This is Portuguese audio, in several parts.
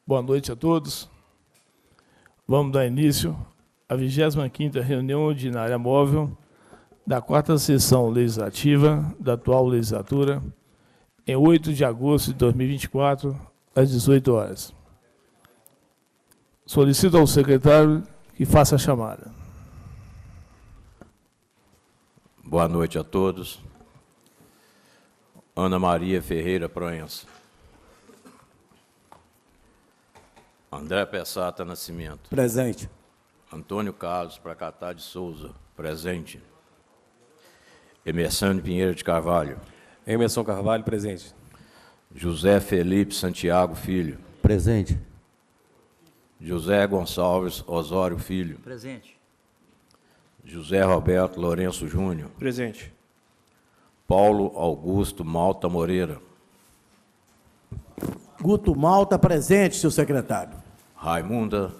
Boa noite a todos. Vamos dar início à 25ª reunião ordinária móvel da 4ª sessão legislativa da atual legislatura, em 8 de agosto de 2024, às 18 horas. Solicito ao secretário que faça a chamada. Boa noite a todos. Ana Maria Ferreira Proença. André Pessata Nascimento. Presente. Antônio Carlos Pracatá de Souza. Presente. Emerson Pinheiro de Carvalho. Emerson Carvalho, presente. José Felipe Santiago Filho. Presente. José Gonçalves Osório Filho. Presente. José Roberto Lourenço Júnior. Presente. Paulo Augusto Malta Moreira. Guto Malta, presente, senhor secretário. Raimunda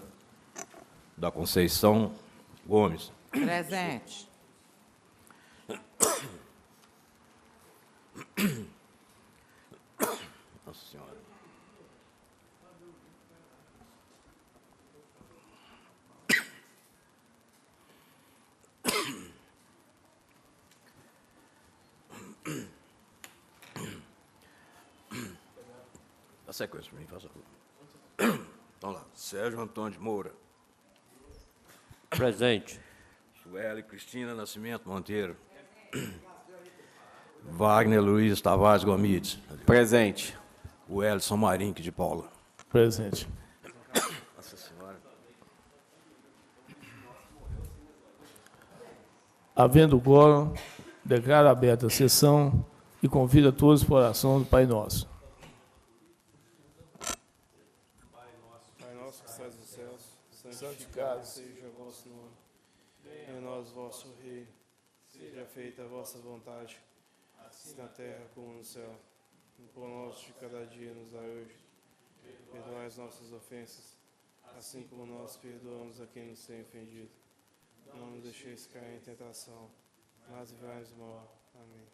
da Conceição Gomes. Presente. Nossa Senhora. Dá sequência para mim, faça favor. Então lá, Sérgio Antônio de Moura. Presente. Sueli Cristina Nascimento Monteiro. Wagner Luiz Tavares Gomides. Presente. O Elson Marinque de Paula. Presente. Nossa Senhora. Havendo quórum, declaro aberta a sessão e convido a todos para a oração do Pai Nosso. Pai nosso que estás nos céus, santificado seja o vosso nome. Venha a nós o vosso reino. Seja feita a vossa vontade, assim na terra como no céu. O pão nosso de cada dia nos dá hoje. Perdoai as nossas ofensas, assim como nós perdoamos a quem nos tem ofendido. Não nos deixeis cair em tentação, mas livrai-nos do mal. Amém.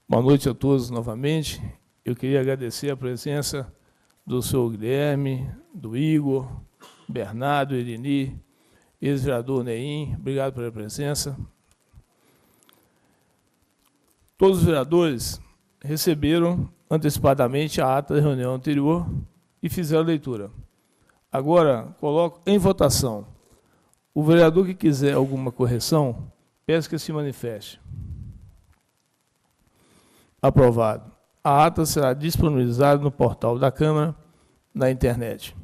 Boa noite a todos novamente. Eu queria agradecer a presença do senhor Guilherme, do Igor, Bernardo, Irini, ex-vereador Neim. Obrigado pela presença. Todos os vereadores receberam antecipadamente a ata da reunião anterior e fizeram a leitura. Agora, coloco em votação. O vereador que quiser alguma correção, peço que se manifeste. Aprovado. A ata será disponibilizada no portal da Câmara, na internet.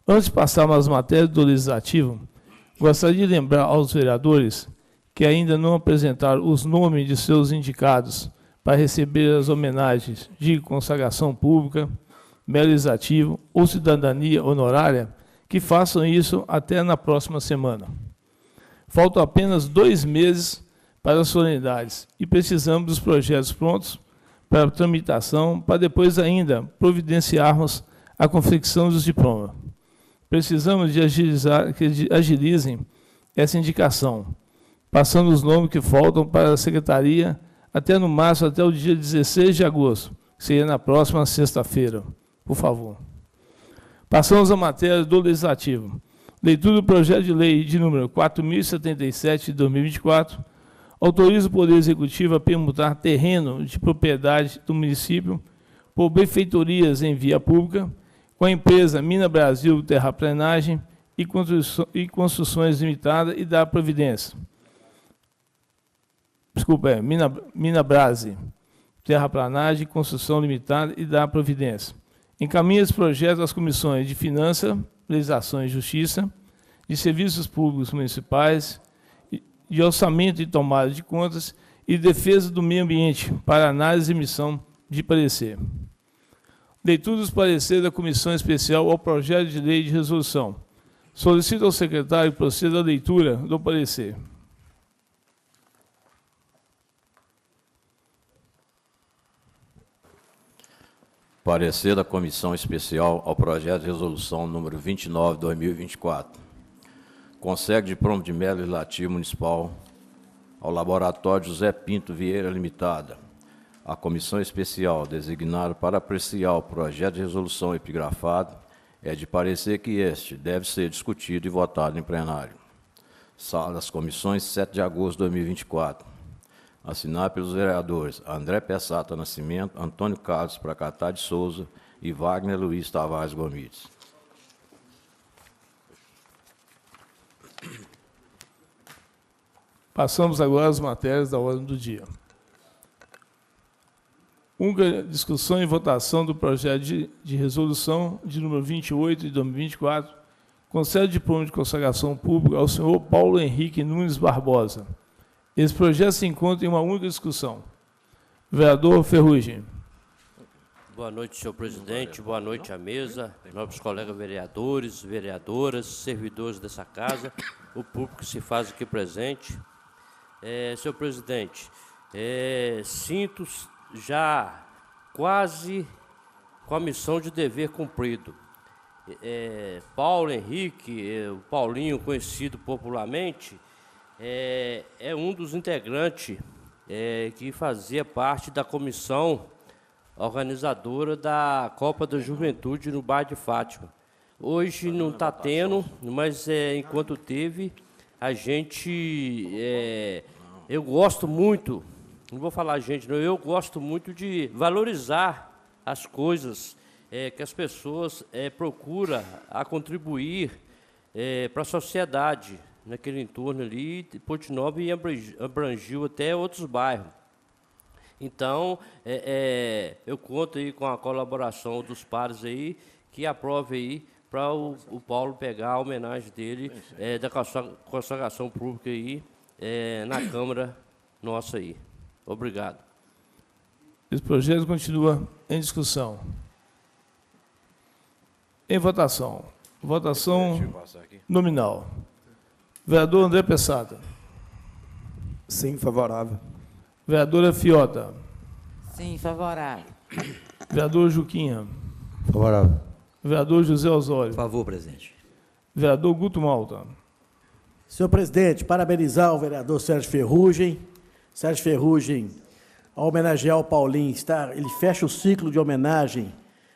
Antes de passarmos às matérias do Legislativo, gostaria de lembrar aos vereadores que ainda não apresentaram os nomes de seus indicados para receber as homenagens de consagração pública, mérito legislativo ou cidadania honorária, que façam isso até na próxima semana. Faltam apenas 2 meses para as solenidades e precisamos dos projetos prontos para a tramitação, para depois ainda providenciarmos a confecção dos diplomas. Precisamos de que agilizem essa indicação, passando os nomes que faltam para a secretaria até no máximo até o dia 16 de agosto, que seria na próxima sexta-feira. Por favor. Passamos à matéria do Legislativo. Leitura do projeto de lei de número 4.077 de 2024, autoriza o Poder Executivo a permutar terreno de propriedade do município por benfeitorias em via pública com a empresa Mina Brasil Terraplanagem e Construções Limitada e da Providência. Desculpa, Mina Brase Terraplanagem, Construção Limitada e da Providência. Encaminha esse projeto às comissões de Finanças, Legislação e Justiça, de Serviços Públicos Municipais, de Orçamento e Tomada de Contas e Defesa do Meio Ambiente, para análise e emissão de parecer. Leitura dos pareceres da Comissão Especial ao Projeto de Lei de Resolução. Solicito ao secretário que proceda à leitura do parecer. Parecer da Comissão Especial ao Projeto de Resolução número 29/2024. Concede diploma de mérito legislativo municipal ao Laboratório José Pinto Vieira Limitada. A Comissão Especial, designada para apreciar o projeto de resolução epigrafado, é de parecer que este deve ser discutido e votado em plenário. Sala das Comissões, 7 de agosto de 2024. Assinado pelos vereadores André Pessata Nascimento, Antônio Carlos Pracatá de Souza e Wagner Luiz Tavares Gomes. Passamos agora às matérias da ordem do dia. Discussão e votação do projeto de resolução de número 28 de 2024, concede diploma de consagração pública ao senhor Paulo Henrique Nunes Barbosa. Esse projeto se encontra em uma única discussão. Vereador Ferrugem. Boa noite, senhor presidente. Boa noite à mesa, nobres colegas vereadores, vereadoras, servidores dessa casa, o público que se faz aqui presente. Senhor presidente, sinto já quase com a missão de dever cumprido. Paulo Henrique, o Paulinho, conhecido popularmente, é um dos integrantes que fazia parte da comissão organizadora da Copa da Juventude no bairro de Fátima. Hoje não está tendo, mas enquanto teve, a gente... eu gosto muito, não vou falar gente, não, eu gosto muito de valorizar as coisas que as pessoas procuram a contribuir para a sociedade, naquele entorno ali, Ponte Nova, e abrangiu até outros bairros. Então, eu conto aí com a colaboração dos pares aí, que aprove aí para o Paulo pegar a homenagem dele da consagração pública aí na Câmara nossa aí. Obrigado. Esse projeto continua em discussão. Em votação. Votação nominal. Vereador André Pessata. Sim, favorável. Vereadora Fiota. Sim, favorável. Vereador Juquinha. Favorável. Vereador José Osório. Favor, presidente. Vereador Guto Malta. Senhor presidente, parabenizar o vereador Sérgio Ferrugem. Sérgio Ferrugem, ao homenagear o Paulinho, ele fecha o ciclo de homenagem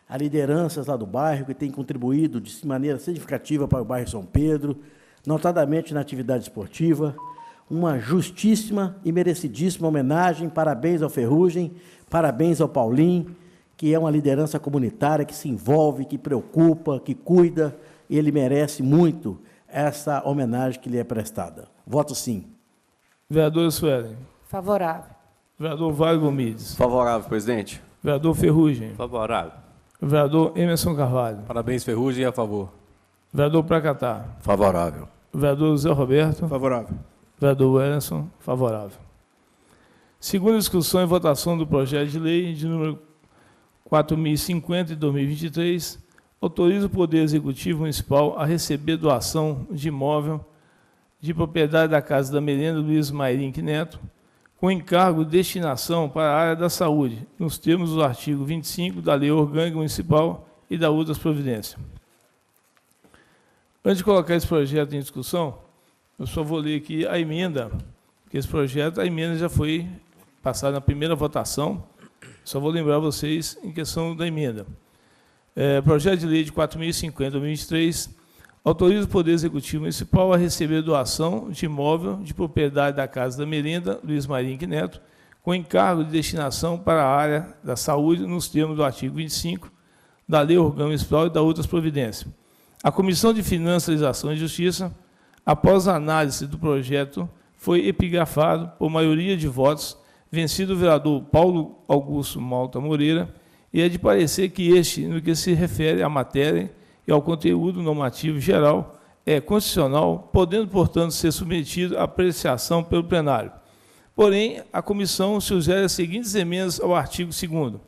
a lideranças lá do bairro, que têm contribuído de maneira significativa para o bairro São Pedro, notadamente na atividade esportiva. Uma justíssima e merecidíssima homenagem. Parabéns ao Ferrugem, parabéns ao Paulinho, que é uma liderança comunitária que se envolve, que preocupa, que cuida. Ele merece muito essa homenagem que lhe é prestada. Voto sim. Vereadora Suelen. Favorável. Vereador Wagner Gomes. Favorável, presidente. Vereador Ferrugem. Favorável. Vereador Emerson Carvalho. Parabéns, Ferrugem, a favor. Vereador Pracatá. Favorável. Vereador Zé Roberto. Favorável. Vereador Wellington, favorável. Segunda discussão e votação do projeto de lei de número 4050 de 2023, autoriza o Poder Executivo Municipal a receber doação de imóvel de propriedade da Casa da Merenda Luiz Mairink Neto, com encargo de destinação para a área da saúde, nos termos do artigo 25 da Lei Orgânica Municipal e da outras providências. Antes de colocar esse projeto em discussão, eu só vou ler aqui a emenda, porque esse projeto, a emenda já foi passada na primeira votação. Só vou lembrar vocês em questão da emenda. Projeto de lei de 4050 de 2023 autoriza o Poder Executivo Municipal a receber doação de imóvel de propriedade da Casa da Merenda Luiz Mairink Neto, com encargo de destinação para a área da saúde, nos termos do artigo 25 da Lei Orgânica Municipal e da outras providências. A Comissão de Finanças, Legislação e Justiça, após a análise do projeto, foi epigrafado por maioria de votos, vencido o vereador Paulo Augusto Malta Moreira, e é de parecer que este, no que se refere à matéria e ao conteúdo normativo geral, é constitucional, podendo, portanto, ser submetido à apreciação pelo plenário. Porém, a comissão sugere as seguintes emendas ao artigo 2º.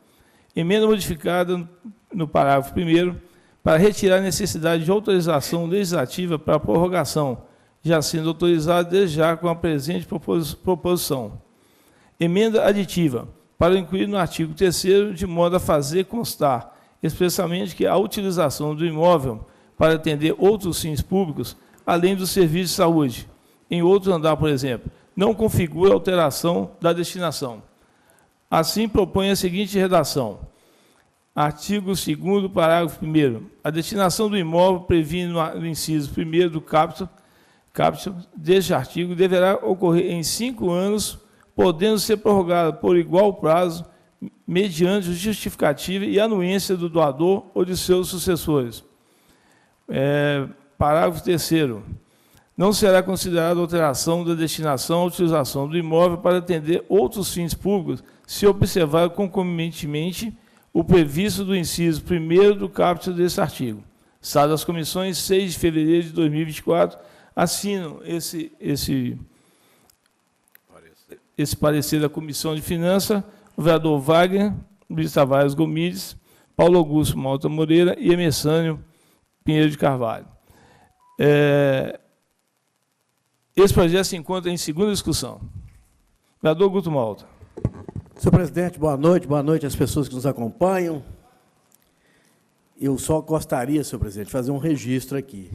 Emenda modificada no parágrafo 1º, para retirar a necessidade de autorização legislativa para a prorrogação, já sendo autorizado desde já com a presente proposição. Emenda aditiva, para incluir no artigo 3º, de modo a fazer constar expressamente que a utilização do imóvel para atender outros fins públicos, além do serviço de saúde, em outro andar, por exemplo, não configura alteração da destinação. Assim, propõe a seguinte redação. Artigo 2º, parágrafo 1º. A destinação do imóvel prevista no inciso 1º do caput deste artigo deverá ocorrer em 5 anos, podendo ser prorrogada por igual prazo, mediante justificativa e anuência do doador ou de seus sucessores. Parágrafo 3º. Não será considerada alteração da destinação ou utilização do imóvel para atender outros fins públicos, se observar concomitantemente o previsto do inciso 1º do caput desse artigo. Sala das Comissões, 6 de fevereiro de 2024, assinam esse parecer da Comissão de Finanças, o vereador Wagner, Luiz Tavares Gomides, Paulo Augusto Malta Moreira e Emessânio Pinheiro de Carvalho. Esse projeto se encontra em segunda discussão. Vereador Guto Malta. Senhor presidente, boa noite às pessoas que nos acompanham. Eu só gostaria, senhor presidente, de fazer um registro aqui.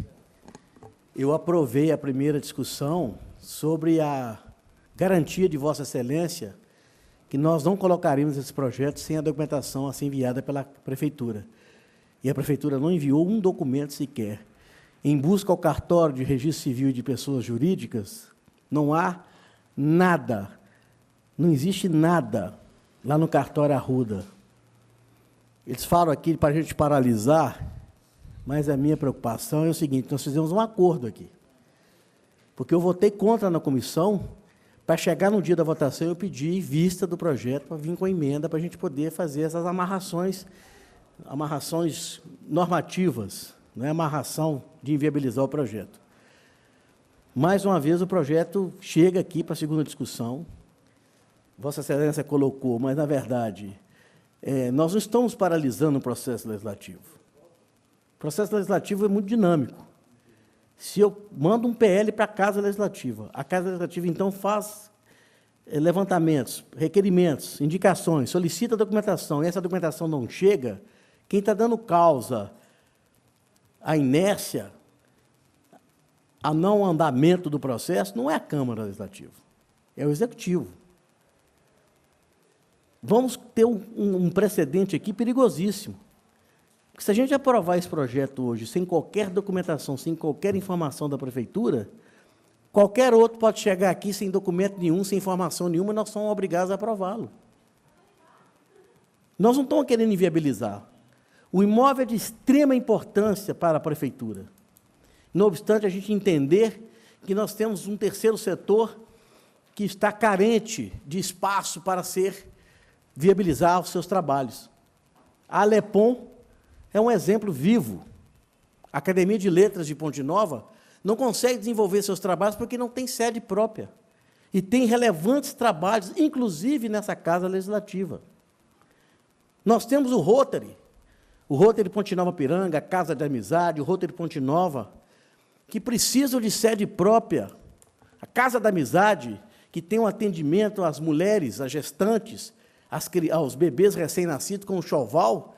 Eu aprovei a primeira discussão sobre a garantia de Vossa Excelência que nós não colocaríamos esse projeto sem a documentação assim enviada pela Prefeitura. E a Prefeitura não enviou um documento sequer. Em busca ao cartório de registro civil e de pessoas jurídicas, não há nada, não existe nada lá no cartório Arruda. Eles falam aqui para a gente paralisar, mas a minha preocupação é o seguinte, nós fizemos um acordo aqui, porque eu votei contra na comissão, para chegar no dia da votação eu pedi vista do projeto para vir com a emenda, para a gente poder fazer essas amarrações normativas, não é amarração de inviabilizar o projeto. Mais uma vez, o projeto chega aqui para a segunda discussão. Vossa Excelência colocou, mas, na verdade, nós não estamos paralisando o processo legislativo. O processo legislativo é muito dinâmico. Se eu mando um PL para a Casa Legislativa, a Casa Legislativa, então, faz levantamentos, requerimentos, indicações, solicita documentação, e essa documentação não chega, quem está dando causa à inércia, a não andamento do processo, não é a Câmara Legislativa, é o Executivo. Vamos ter um precedente aqui perigosíssimo. Porque se a gente aprovar esse projeto hoje, sem qualquer documentação, sem qualquer informação da Prefeitura, qualquer outro pode chegar aqui sem documento nenhum, sem informação nenhuma, e nós somos obrigados a aprová-lo. Nós não estamos querendo inviabilizar. O imóvel é de extrema importância para a Prefeitura. Não obstante, a gente entender que nós temos um terceiro setor que está carente de espaço para viabilizar os seus trabalhos. A Alepom é um exemplo vivo. A Academia de Letras de Ponte Nova não consegue desenvolver seus trabalhos porque não tem sede própria. E tem relevantes trabalhos, inclusive nessa Casa Legislativa. Nós temos o Rotary Ponte Nova Piranga, a Casa de Amizade, o Rotary Ponte Nova, que precisam de sede própria. A Casa da Amizade, que tem um atendimento às mulheres, às gestantes, aos bebês recém-nascidos com o choval,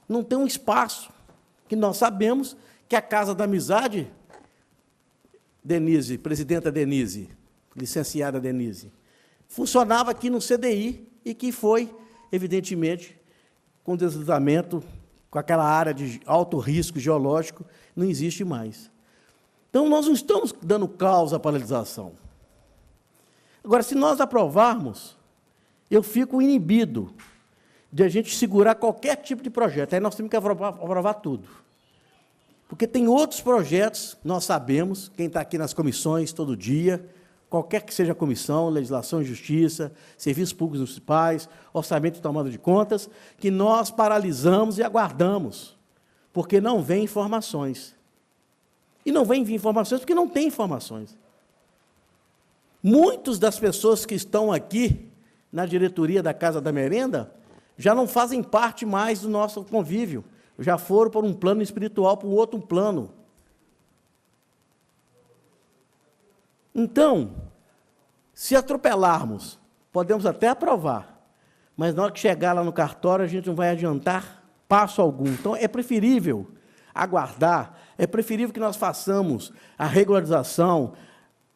não tem um espaço, que nós sabemos que a Casa da Amizade, Denise, presidenta Denise, licenciada Denise, funcionava aqui no CDI e que foi, evidentemente, com deslizamento, com aquela área de alto risco geológico, não existe mais. Então, nós não estamos dando causa à paralisação. Agora, se nós aprovarmos, eu fico inibido de a gente segurar qualquer tipo de projeto. Aí nós temos que aprovar tudo. Porque tem outros projetos, nós sabemos, quem está aqui nas comissões todo dia, qualquer que seja a comissão, legislação e justiça, serviços públicos municipais, orçamento e tomada de contas, que nós paralisamos e aguardamos, porque não vem informações. E não vem vir informações porque não tem informações. Muitas das pessoas que estão aqui na diretoria da Casa da Merenda já não fazem parte mais do nosso convívio, já foram para um plano espiritual, para um outro plano. Então, se atropelarmos, podemos até aprovar, mas na hora que chegar lá no cartório, a gente não vai adiantar passo algum. Então, é preferível aguardar, é preferível que nós façamos a regularização,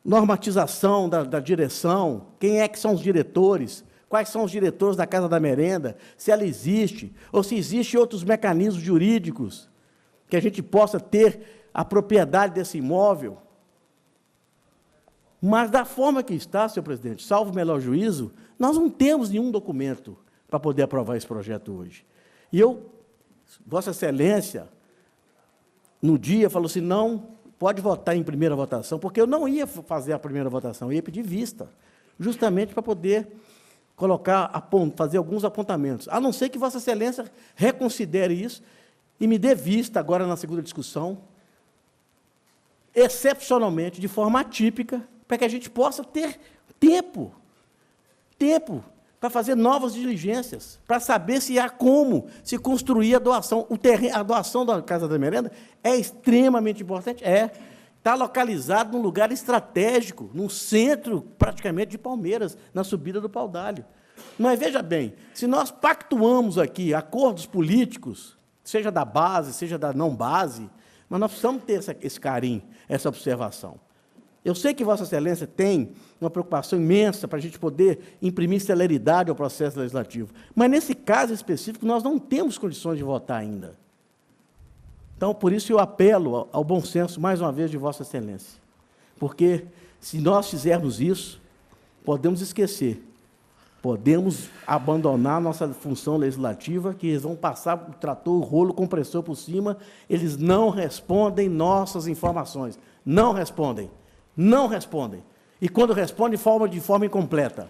normatização da direção, quem é que são os diretores, quais são os diretores da Casa da Merenda, se ela existe, ou se existem outros mecanismos jurídicos que a gente possa ter a propriedade desse imóvel. Mas, da forma que está, senhor presidente, salvo o melhor juízo, nós não temos nenhum documento para poder aprovar esse projeto hoje. E Vossa Excelência, no dia, falou assim, não, pode votar em primeira votação, porque eu não ia fazer a primeira votação, eu ia pedir vista, justamente para poder fazer alguns apontamentos, a não ser que Vossa Excelência reconsidere isso e me dê vista agora na segunda discussão, excepcionalmente, de forma atípica, para que a gente possa ter tempo para fazer novas diligências, para saber se há como se construir a doação. A doação da Casa da Merenda é extremamente importante, está localizado num lugar estratégico, num centro, praticamente, de Palmeiras, na subida do Paudalho. Mas, veja bem, se nós pactuamos aqui acordos políticos, seja da base, seja da não base, mas nós precisamos ter esse carinho, essa observação. Eu sei que Vossa Excelência tem uma preocupação imensa para a gente poder imprimir celeridade ao processo legislativo, mas, nesse caso específico, nós não temos condições de votar ainda. Então, por isso, eu apelo ao bom senso, mais uma vez, de Vossa Excelência, porque, se nós fizermos isso, podemos esquecer, podemos abandonar nossa função legislativa, que eles vão passar o trator, o rolo compressor por cima, eles não respondem nossas informações, não respondem. Não respondem. E, quando respondem, de forma incompleta.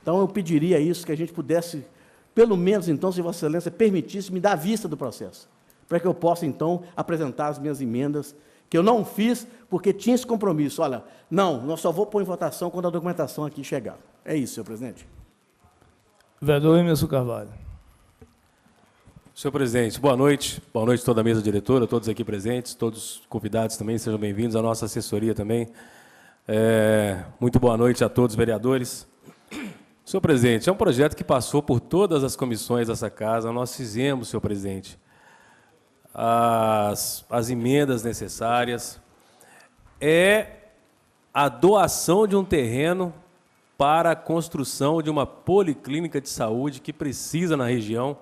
Então, eu pediria isso, que a gente pudesse, pelo menos, então, se Vossa Excelência permitisse, me dar a vista do processo, para que eu possa, então, apresentar as minhas emendas, que eu não fiz porque tinha esse compromisso. Olha, não, nós só vou pôr em votação quando a documentação aqui chegar. É isso, senhor presidente. Vereador Emerson Carvalho. Senhor presidente, boa noite a toda a mesa diretora, todos aqui presentes, todos convidados também, sejam bem-vindos, a nossa assessoria também. Muito boa noite a todos os vereadores. Senhor presidente, é um projeto que passou por todas as comissões dessa casa, nós fizemos, senhor presidente, as emendas necessárias, é a doação de um terreno para a construção de uma policlínica de saúde que precisa na região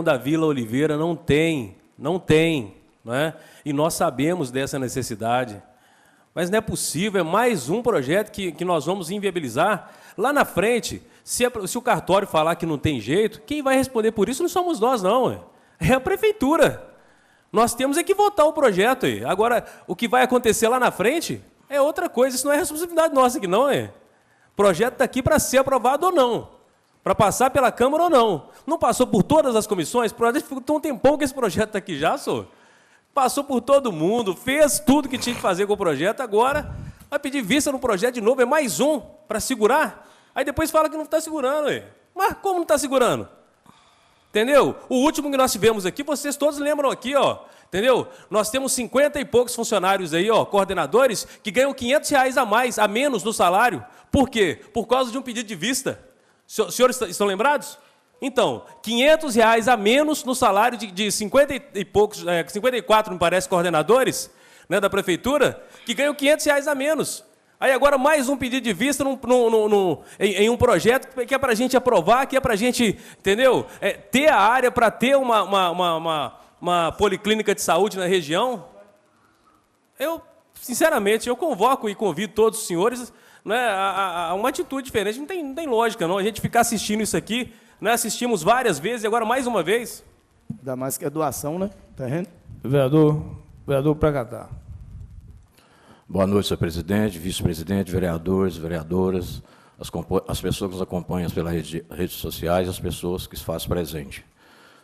da Vila Oliveira não tem, não é? E nós sabemos dessa necessidade. Mas não é possível, é mais um projeto que nós vamos inviabilizar. Lá na frente, se o cartório falar que não tem jeito, quem vai responder por isso não somos nós, não. É a prefeitura. Nós temos é que votar o projeto. Agora, o que vai acontecer lá na frente é outra coisa, isso não é responsabilidade nossa aqui, não. O projeto está aqui para ser aprovado ou não. Para passar pela Câmara ou não. Não passou por todas as comissões? Ficou um tempão que esse projeto está aqui já, senhor. Passou por todo mundo, fez tudo que tinha que fazer com o projeto, agora vai pedir vista no projeto de novo, é mais um para segurar. Aí depois fala que não está segurando. Mas como não está segurando? Entendeu? O último que nós tivemos aqui, vocês todos lembram aqui, ó. Entendeu? Nós temos 50 e poucos funcionários aí, ó, coordenadores, que ganham R$500 a menos no salário. Por quê? Por causa de um pedido de vista. Senhores estão lembrados? Então, R$500 a menos no salário de 50 e poucos, 54, me parece, coordenadores, né, da prefeitura, que ganham R$500 a menos. Aí agora mais um pedido de vista em um projeto que é para a gente aprovar, que é para a gente, entendeu? Ter a área para ter uma policlínica de saúde na região. Sinceramente, eu convoco e convido todos os senhores, né, a uma atitude diferente. Não tem lógica, não. A gente ficar assistindo isso aqui, né, assistimos várias vezes e agora mais uma vez. Ainda mais que é doação, né? Terreno. Vereador Pragatar. Boa noite, senhor presidente, vice-presidente, vereadores, vereadoras, as pessoas que nos acompanham pelas redes sociais, as pessoas que se fazem presente.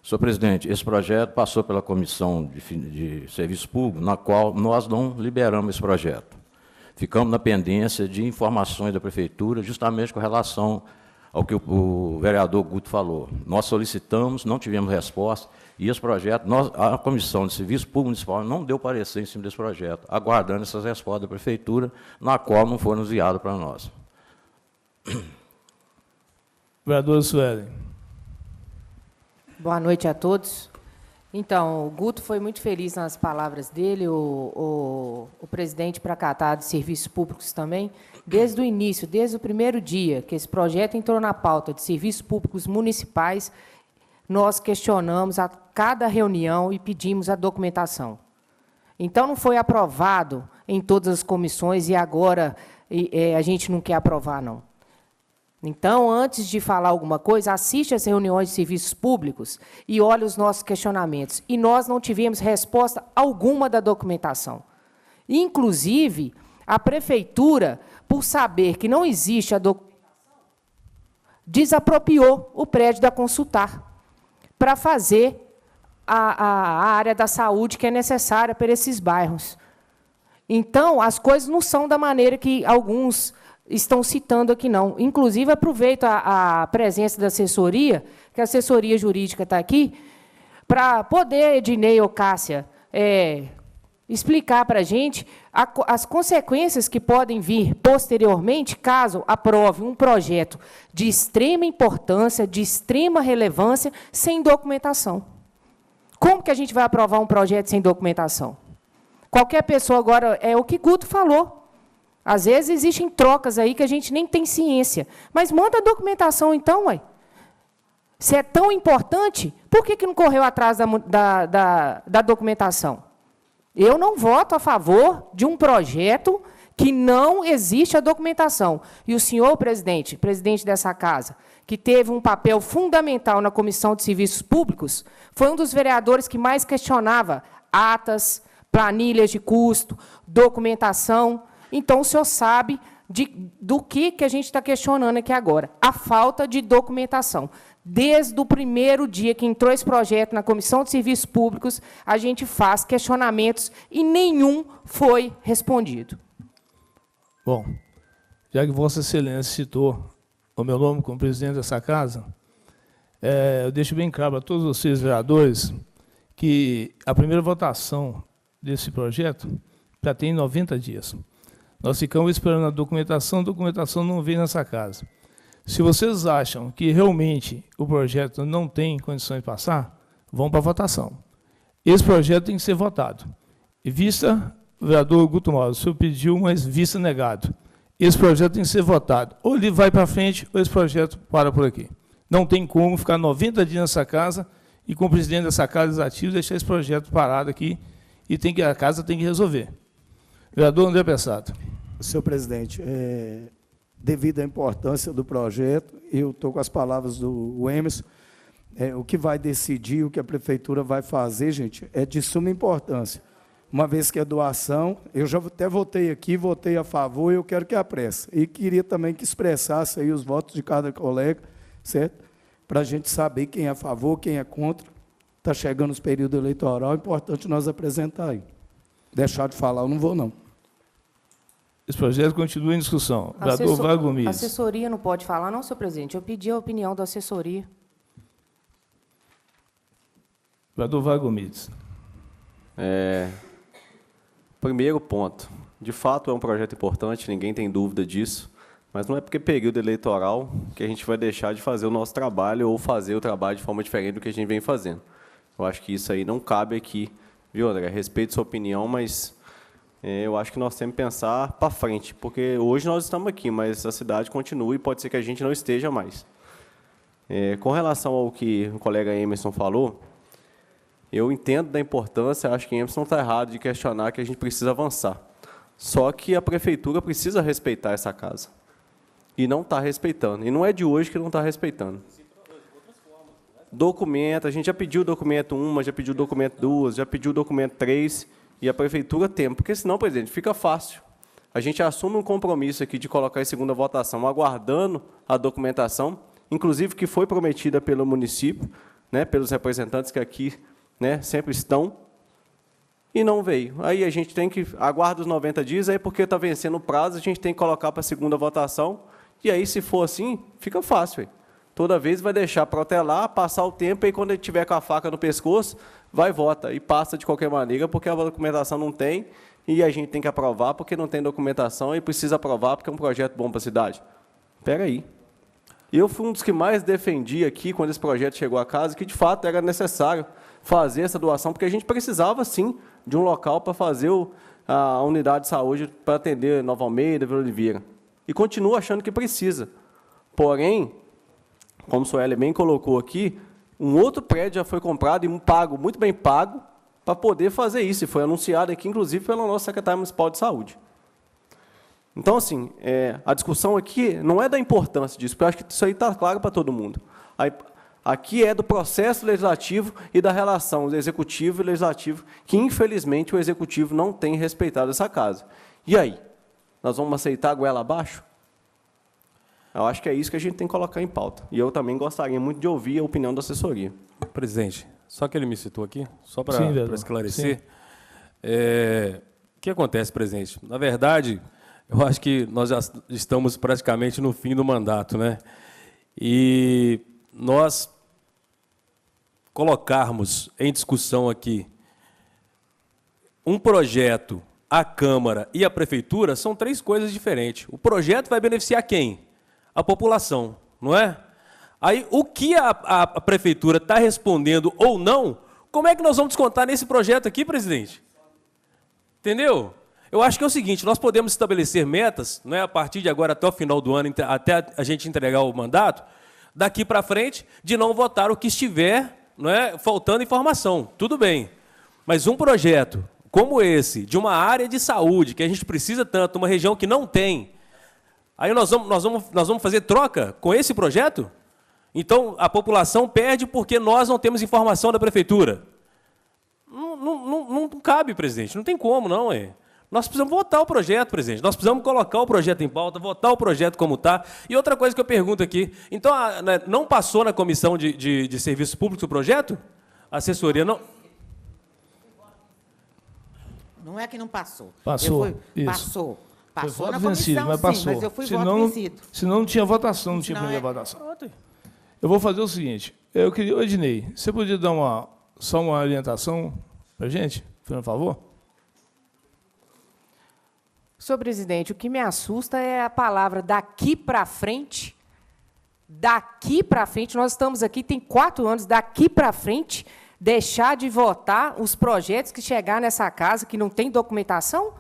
Senhor presidente, esse projeto passou pela Comissão de Serviço Público, na qual nós não liberamos esse projeto. Ficamos na pendência de informações da Prefeitura, justamente com relação ao que o vereador Guto falou. Nós solicitamos, não tivemos resposta, e esse projeto, a Comissão de Serviço Público Municipal não deu parecer em cima desse projeto, aguardando essas respostas da Prefeitura, na qual não foram enviadas para nós. Vereadora Suelen. Boa noite a todos. Então, o Guto foi muito feliz nas palavras dele, o presidente Pracatá de Serviços Públicos também. Desde o início, desde o primeiro dia que esse projeto entrou na pauta de serviços públicos municipais, nós questionamos a cada reunião e pedimos a documentação. Então, não foi aprovado em todas as comissões e agora a gente não quer aprovar, não. Então, antes de falar alguma coisa, assiste às reuniões de serviços públicos e olhe os nossos questionamentos. E nós não tivemos resposta alguma da documentação. Inclusive, a prefeitura, por saber que não existe a documentação, desapropriou o prédio da Consultar para fazer a área da saúde que é necessária para esses bairros. Então, as coisas não são da maneira que alguns estão citando aqui, não. Inclusive, aproveito a presença da assessoria, que a assessoria jurídica está aqui, para poder, Ednei ou Cássia, explicar para a gente as consequências que podem vir posteriormente, caso aprove um projeto de extrema importância, de extrema relevância, sem documentação. Como que a gente vai aprovar um projeto sem documentação? Qualquer pessoa agora, é o que Guto falou. Às vezes existem trocas aí que a gente nem tem ciência. Mas manda a documentação, então, ué. Se é tão importante, por que não correu atrás da documentação? Eu não voto a favor de um projeto que não existe a documentação. E o senhor, presidente dessa casa, que teve um papel fundamental na Comissão de Serviços Públicos, foi um dos vereadores que mais questionava atas, planilhas de custo, documentação. Então, o senhor sabe do que a gente está questionando aqui agora. A falta de documentação. Desde o primeiro dia que entrou esse projeto na Comissão de Serviços Públicos, a gente faz questionamentos e nenhum foi respondido. Bom, já que Vossa Excelência citou o meu nome como presidente dessa casa, eu deixo bem claro para todos vocês, vereadores, que a primeira votação desse projeto já tem 90 dias. Nós ficamos esperando a documentação não veio nessa casa. Se vocês acham que realmente o projeto não tem condições de passar, vão para a votação. Esse projeto tem que ser votado. E vista, o vereador Guto Mauro, o senhor pediu, mas vista negado. Esse projeto tem que ser votado. Ou ele vai para frente, ou esse projeto para por aqui. Não tem como ficar 90 dias nessa casa e com o presidente dessa casa desativo deixar esse projeto parado aqui e a casa tem que resolver. Vereador André Pessato. Senhor presidente, devido à importância do projeto, eu estou com as palavras do Emerson, o que vai decidir, o que a prefeitura vai fazer, gente, é de suma importância. Uma vez que é doação, eu já até votei aqui, votei a favor, eu quero que apresse. E queria também que expressasse aí os votos de cada colega, certo? Para a gente saber quem é a favor, quem é contra. Está chegando os períodos eleitoral, é importante nós apresentar aí. Deixar de falar, eu não vou, não. Esse projeto continua em discussão. Vereador Wagner Gomes. A assessoria não pode falar, não, senhor presidente. Eu pedi a opinião da assessoria. Vereador Wagner Gomes. Primeiro ponto. De fato, é um projeto importante, ninguém tem dúvida disso, mas não é porque é período eleitoral que a gente vai deixar de fazer o nosso trabalho ou fazer o trabalho de forma diferente do que a gente vem fazendo. Eu acho que isso aí não cabe aqui. Viu, André? Respeito sua opinião, mas eu acho que nós temos que pensar para frente, porque hoje nós estamos aqui, mas a cidade continua e pode ser que a gente não esteja mais. Com relação ao que o colega Emerson falou, eu entendo da importância, acho que Emerson não está errado de questionar que a gente precisa avançar. Só que a prefeitura precisa respeitar essa casa. E não está respeitando. E não é de hoje que não está respeitando. Documento, a gente já pediu o documento 1, já pediu o documento 2, já pediu o documento 3, e a prefeitura tem. Porque senão, presidente, fica fácil. A gente assume um compromisso aqui de colocar em segunda votação, aguardando a documentação, inclusive que foi prometida pelo município, né, pelos representantes que aqui, né, sempre estão, e não veio. Aí a gente tem que aguardar os 90 dias, aí porque está vencendo o prazo, a gente tem que colocar para a segunda votação, e aí, se for assim, fica fácil. Hein? Toda vez vai deixar protelar, passar o tempo, e quando ele tiver com a faca no pescoço, vai e vota, e passa de qualquer maneira, porque a documentação não tem, e a gente tem que aprovar, porque não tem documentação, e precisa aprovar, porque é um projeto bom para a cidade. Espera aí. E eu fui um dos que mais defendi aqui, quando esse projeto chegou à casa, que, de fato, era necessário fazer essa doação, porque a gente precisava, sim, de um local para fazer a unidade de saúde para atender Nova Almeida, Vila Oliveira. E continuo achando que precisa. Porém, como o Sueli bem colocou aqui, um outro prédio já foi comprado e pago, muito bem pago, para poder fazer isso. E foi anunciado aqui, inclusive, pela nossa secretária municipal de saúde. Então, assim, a discussão aqui não é da importância disso, porque eu acho que isso aí está claro para todo mundo. Aqui é do processo legislativo e da relação do executivo e legislativo, que, infelizmente, o executivo não tem respeitado essa casa. E aí? Nós vamos aceitar a goela abaixo? Eu acho que é isso que a gente tem que colocar em pauta. E eu também gostaria muito de ouvir a opinião da assessoria. Presidente, só que ele me citou aqui, só para esclarecer. O que acontece, presidente? Na verdade, eu acho que nós já estamos praticamente no fim do mandato, né? E nós colocarmos em discussão aqui um projeto, a Câmara e a Prefeitura, são 3 coisas diferentes. O projeto vai beneficiar quem? A população, não é? Aí, o que a Prefeitura está respondendo ou não, como é que nós vamos descontar nesse projeto aqui, presidente? Entendeu? Eu acho que é o seguinte, nós podemos estabelecer metas, não é, a partir de agora até o final do ano, até a gente entregar o mandato, daqui para frente, de não votar o que estiver, não é, faltando informação. Tudo bem. Mas um projeto como esse, de uma área de saúde, que a gente precisa tanto, uma região que não tem, aí nós vamos fazer troca com esse projeto? Então, a população perde porque nós não temos informação da Prefeitura. Não cabe, presidente, não tem como, não. Nós precisamos votar o projeto, presidente. Nós precisamos colocar o projeto em pauta, votar o projeto como está. E outra coisa que eu pergunto aqui, então, não passou na Comissão de Serviços Públicos o projeto? A assessoria não... Não é que não passou. Passou, isso. Passou. Passou foi voto na vencido, comissão, mas passou. sim, mas eu fui voto vencido. Senão não tinha votação, não tinha primeira votação. Eu vou fazer o seguinte, eu queria... Ednei, você podia dar só uma orientação para a gente, por favor? Senhor presidente, o que me assusta é a palavra daqui para frente. Daqui para frente, nós estamos aqui, tem 4 anos, daqui para frente, deixar de votar os projetos que chegar nessa casa que não tem documentação?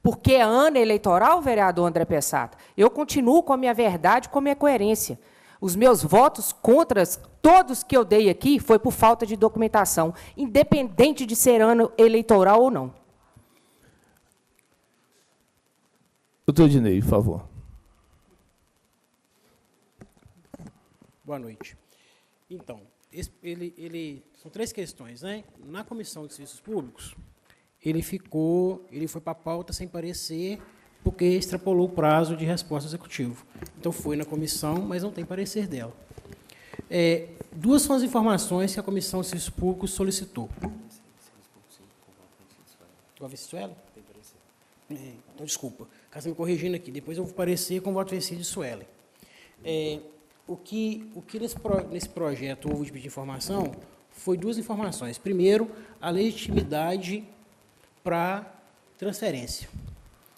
Porque é ano eleitoral, vereador André Pessata. Eu continuo com a minha verdade, com a minha coerência. Os meus votos contra todos que eu dei aqui foi por falta de documentação, independente de ser ano eleitoral ou não. Doutor Ednei, por favor. Boa noite. Então, são 3 questões, né? Na Comissão de Serviços Públicos, ele foi para a pauta sem parecer, porque extrapolou o prazo de resposta executivo. Então, foi na comissão, mas não tem parecer dela. 2 são as informações que a Comissão de Serviços Públicos solicitou. Igual a Sueli? Então, desculpa. Caso me corrigindo aqui, depois eu vou parecer com o voto vencido de Sueli. O que nesse projeto houve de pedir informação foi 2 informações. Primeiro, a legitimidade para transferência,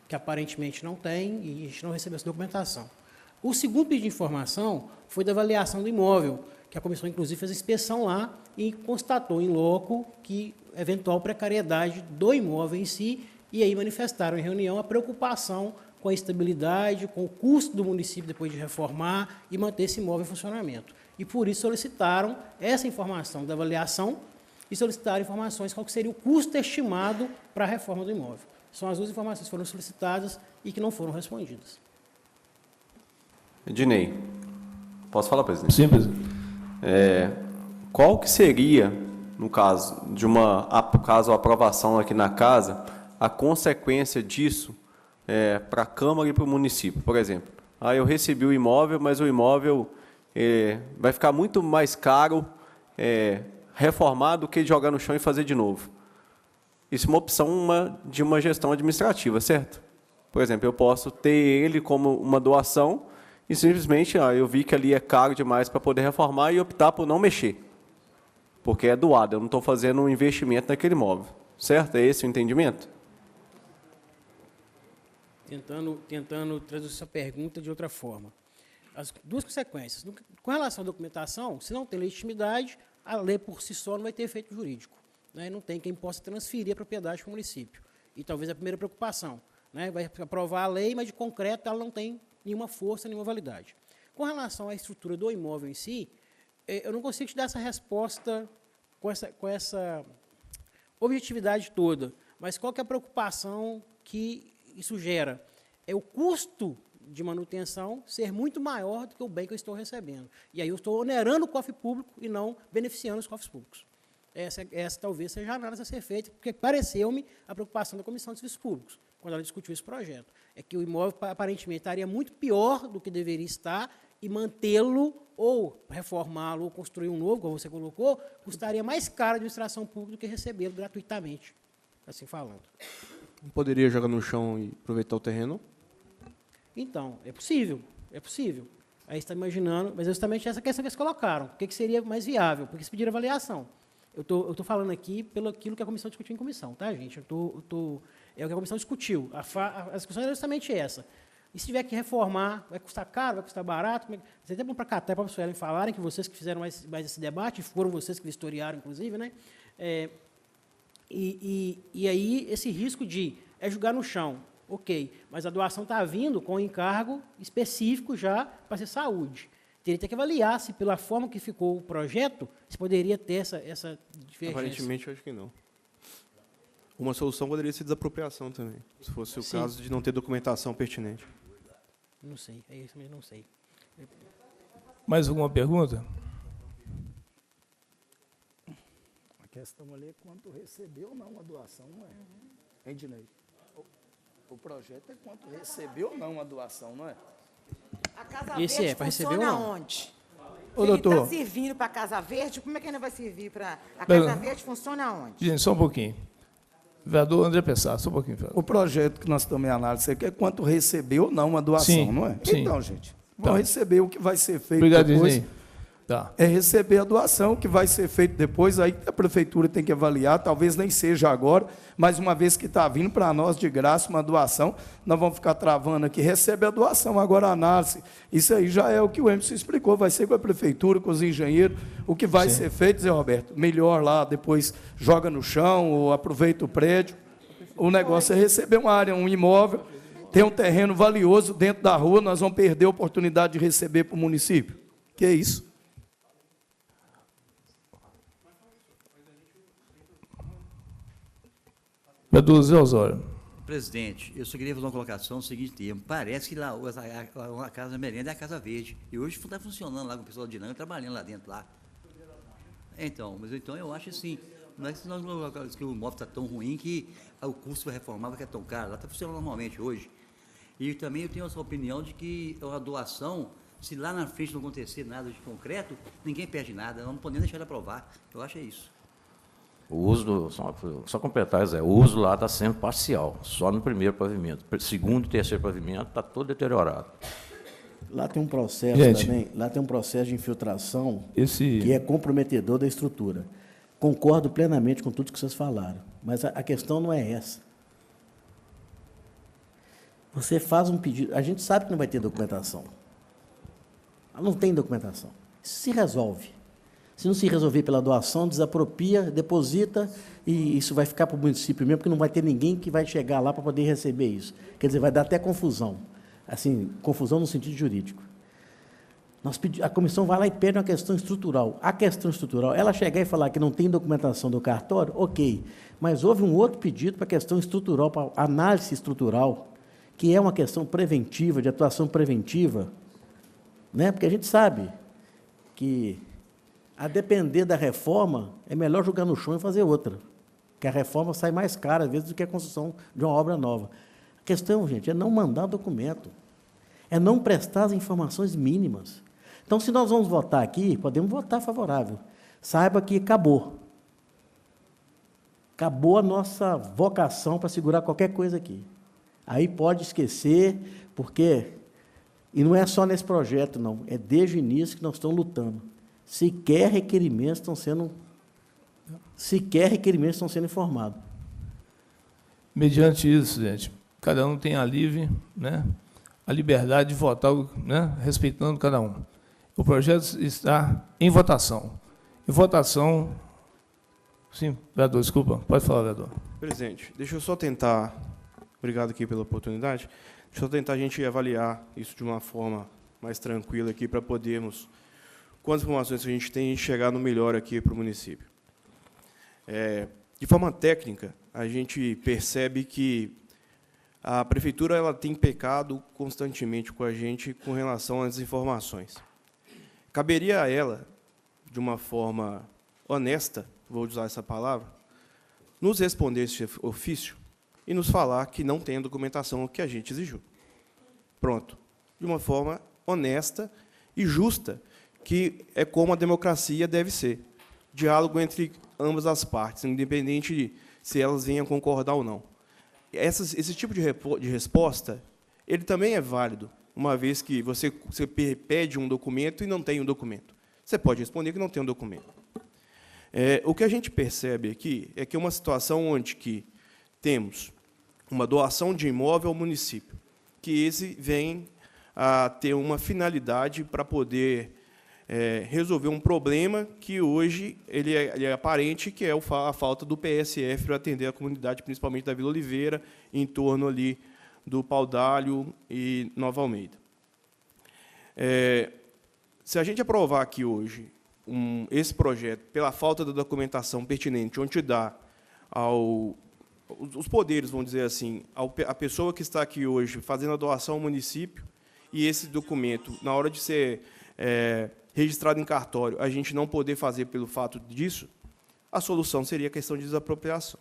que aparentemente não tem e a gente não recebeu essa documentação. O segundo pedido de informação foi da avaliação do imóvel, que a comissão, inclusive, fez a inspeção lá e constatou em loco que eventual precariedade do imóvel em si, e aí manifestaram em reunião a preocupação com a estabilidade, com o custo do município depois de reformar e manter esse imóvel em funcionamento. E, por isso, solicitaram essa informação da avaliação e solicitaram informações qual que seria o custo estimado para a reforma do imóvel. São as 2 informações que foram solicitadas e que não foram respondidas. Ednei, posso falar, presidente? Sim, presidente. Qual que seria, no caso de a aprovação aqui na casa, a consequência disso para a Câmara e para o município? Por exemplo, eu recebi o imóvel, mas o imóvel vai ficar muito mais caro reformar do que jogar no chão e fazer de novo. Isso é uma opção de uma gestão administrativa, certo? Por exemplo, eu posso ter ele como uma doação e simplesmente eu vi que ali é caro demais para poder reformar e optar por não mexer, porque é doado, eu não estou fazendo um investimento naquele imóvel. Certo? É esse o entendimento? Tentando traduzir essa pergunta de outra forma. as duas consequências. Com relação à documentação, se não tem legitimidade, a lei por si só não vai ter efeito jurídico, né? Não tem quem possa transferir a propriedade para o município. E talvez a primeira preocupação, né? Vai aprovar a lei, mas de concreto ela não tem nenhuma força, nenhuma validade. Com relação à estrutura do imóvel em si, eu não consigo te dar essa resposta com essa objetividade toda, mas qual que é a preocupação que isso gera? É o custo de manutenção ser muito maior do que o bem que eu estou recebendo. E aí eu estou onerando o cofre público e não beneficiando os cofres públicos. Essa talvez seja a análise a ser feita, porque pareceu-me a preocupação da Comissão de Serviços Públicos, quando ela discutiu esse projeto. É que o imóvel, aparentemente, estaria muito pior do que deveria estar e mantê-lo ou reformá-lo ou construir um novo, como você colocou, custaria mais caro a administração pública do que recebê-lo gratuitamente, assim falando. Não poderia jogar no chão e aproveitar o terreno? Então, é possível, é possível. Aí você está imaginando, mas é justamente essa questão que eles colocaram. O que seria mais viável? Porque eles pediram avaliação. Eu estou falando aqui pelo aquilo que a comissão discutiu em comissão, tá, gente? É o que a comissão discutiu. A discussão era justamente essa. E se tiver que reformar, vai custar caro, vai custar barato? Você até bom para cá, até para a Suelen falarem que vocês que fizeram mais esse debate, foram vocês que vistoriaram, inclusive, né? E aí, esse risco de jogar no chão, ok, mas a doação está vindo com um encargo específico já para ser saúde. Teria que avaliar se, pela forma que ficou o projeto, se poderia ter essa divergência. Aparentemente, eu acho que não. Uma solução poderia ser desapropriação também, se fosse o caso de não ter documentação pertinente. Não sei, é isso mesmo, não sei. Mais alguma pergunta? A questão ali é quanto recebeu ou não a doação, não é? Hein, Dinei? O projeto é quanto recebeu ou não a doação, não é? A Casa Esse Verde para receber ou funciona não? onde? Ô, Ele doutor. está servindo para a Casa Verde, como é que ainda vai servir para... A Casa Verde funciona onde? Gente, só um pouquinho. Vereador André Pessar, só um pouquinho. Vereador. O projeto que nós estamos em análise aqui é quanto recebeu ou não a doação, Sim, não é? sim. Então, gente, vão receber o que vai ser feito Obrigado, depois. Disney. Tá. É receber a doação, que vai ser feito depois, aí a prefeitura tem que avaliar, talvez nem seja agora, mas uma vez que está vindo para nós de graça uma doação, nós vamos ficar travando aqui, recebe a doação, agora a análise, isso aí já é o que o Emerson explicou, vai ser com a prefeitura, com os engenheiros, o que vai ser feito, Zé Roberto, melhor lá, depois joga no chão, ou aproveita o prédio, o negócio é receber uma área, um imóvel, tem um terreno valioso dentro da rua, nós vamos perder a oportunidade de receber para o município, que é isso? Vereador Zé Osório. Presidente, eu só queria fazer uma colocação no seguinte termo. Parece que lá a Casa Merenda é a Casa Verde. E hoje está funcionando lá com o pessoal de dinâmica, trabalhando lá dentro. Lá. Então eu acho assim, não é que o imóvel está tão ruim que o custo para reformar vai ficar tão caro. Lá está funcionando normalmente hoje. E também eu tenho essa opinião de que a doação, se lá na frente não acontecer nada de concreto, ninguém perde nada. Nós não podemos deixar de aprovar. Eu acho isso. O uso, só completar, Zé, o uso lá está sendo parcial, só no primeiro pavimento. Segundo e terceiro pavimento está todo deteriorado. Lá tem um processo também, lá tem um processo de infiltração que é comprometedor da estrutura. Concordo plenamente com tudo que vocês falaram, mas a questão não é essa. Você faz um pedido, a gente sabe que não vai ter documentação. Não tem documentação. Isso se resolve. Se não se resolver pela doação, desapropria, deposita, e isso vai ficar para o município mesmo, porque não vai ter ninguém que vai chegar lá para poder receber isso. Quer dizer, vai dar até confusão. Assim, confusão no sentido jurídico. A comissão vai lá e pede uma questão estrutural. A questão estrutural, ela chegar e falar que não tem documentação do cartório, ok. Mas houve um outro pedido para a questão estrutural, para análise estrutural, que é uma questão preventiva, de atuação preventiva, né? Porque a gente sabe que, a depender da reforma, é melhor jogar no chão e fazer outra. Porque a reforma sai mais cara, às vezes, do que a construção de uma obra nova. A questão, gente, é não mandar documento. É não prestar as informações mínimas. Então, se nós vamos votar aqui, podemos votar favorável. Saiba que acabou. Acabou a nossa vocação para segurar qualquer coisa aqui. Aí pode esquecer, porque... E não é só nesse projeto, não. É desde o início que nós estamos lutando. Sequer requerimentos estão sendo informados. Mediante isso, gente, cada um tem a livre, né, a liberdade de votar, né, respeitando cada um. O projeto está em votação. Em votação... Sim, vereador, desculpa. Pode falar, vereador. Presidente, deixa eu só tentar... Obrigado aqui pela oportunidade. Deixa eu tentar a gente avaliar isso de uma forma mais tranquila aqui para podermos, com as informações que a gente chegar no melhor aqui para o município. De forma técnica, a gente percebe que a prefeitura ela tem pecado constantemente com a gente com relação às informações. Caberia a ela, de uma forma honesta, vou usar essa palavra, nos responder esse ofício e nos falar que não tem a documentação que a gente exigiu. Pronto. De uma forma honesta e justa, que é como a democracia deve ser. Diálogo entre ambas as partes, independente de se elas venham concordar ou não. Esse tipo de resposta, ele também é válido, uma vez que você pede um documento e não tem um documento. Você pode responder que não tem um documento. O que a gente percebe aqui é que é uma situação onde que temos uma doação de imóvel ao município, que esse vem a ter uma finalidade para poder resolver um problema que hoje ele é aparente, que é a falta do PSF para atender a comunidade, principalmente da Vila Oliveira, em torno ali do Paudalho e Nova Almeida. Se a gente aprovar aqui hoje esse projeto, pela falta da documentação pertinente, onde dá os poderes, vamos dizer assim, a pessoa que está aqui hoje fazendo a doação ao município, e esse documento, na hora de ser registrado em cartório, a gente não poder fazer pelo fato disso, a solução seria a questão de desapropriação.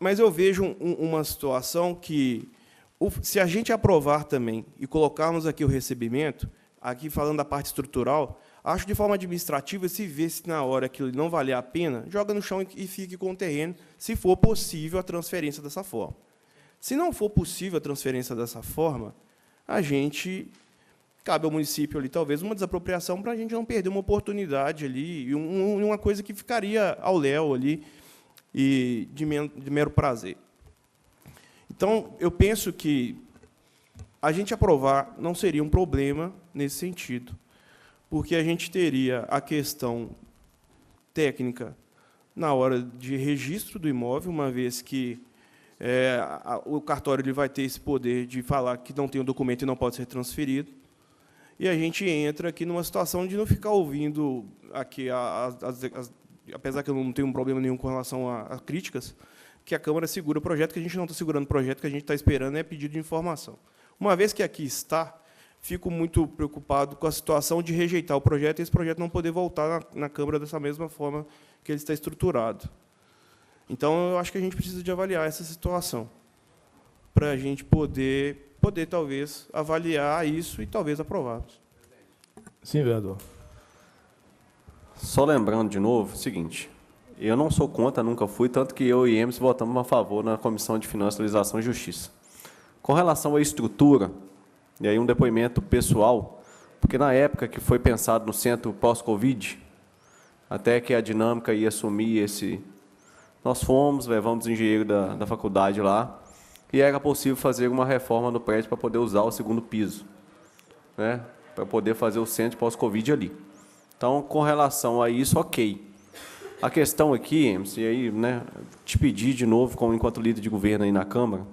Mas eu vejo uma situação que, se a gente aprovar também e colocarmos aqui o recebimento, aqui falando da parte estrutural, acho de forma administrativa, se vê se na hora aquilo não valer a pena, joga no chão e fique com o terreno, se for possível a transferência dessa forma. Se não for possível a transferência dessa forma, cabe ao município ali, talvez, uma desapropriação para a gente não perder uma oportunidade ali, e uma coisa que ficaria ao léu ali, e de mero prazer. Então, eu penso que a gente aprovar não seria um problema nesse sentido, porque a gente teria a questão técnica na hora de registro do imóvel, uma vez que o cartório ele vai ter esse poder de falar que não tem o documento e não pode ser transferido, e a gente entra aqui numa situação de não ficar ouvindo aqui, apesar que eu não tenho um problema nenhum com relação a críticas, que a Câmara segura o projeto, que a gente não está segurando o projeto, que a gente está esperando é pedido de informação. Uma vez que aqui está, fico muito preocupado com a situação de rejeitar o projeto e esse projeto não poder voltar na Câmara dessa mesma forma que ele está estruturado. Então, eu acho que a gente precisa de avaliar essa situação, para a gente poder talvez, avaliar isso e talvez aprovarmos. Sim, vereador. Só lembrando de novo o seguinte, eu não sou contra, nunca fui, tanto que eu e Emerson votamos a favor na Comissão de Finanças, Legislação e Justiça. Com relação à estrutura, e aí um depoimento pessoal, porque na época que foi pensado no centro pós-Covid, até que a dinâmica ia assumir esse... Nós levamos o engenheiro da faculdade lá, e era possível fazer uma reforma no prédio para poder usar o segundo piso, né, para poder fazer o centro pós-Covid ali. Então, com relação a isso, ok. A questão aqui, Emerson, e aí, né, te pedir de novo, enquanto líder de governo aí na Câmara,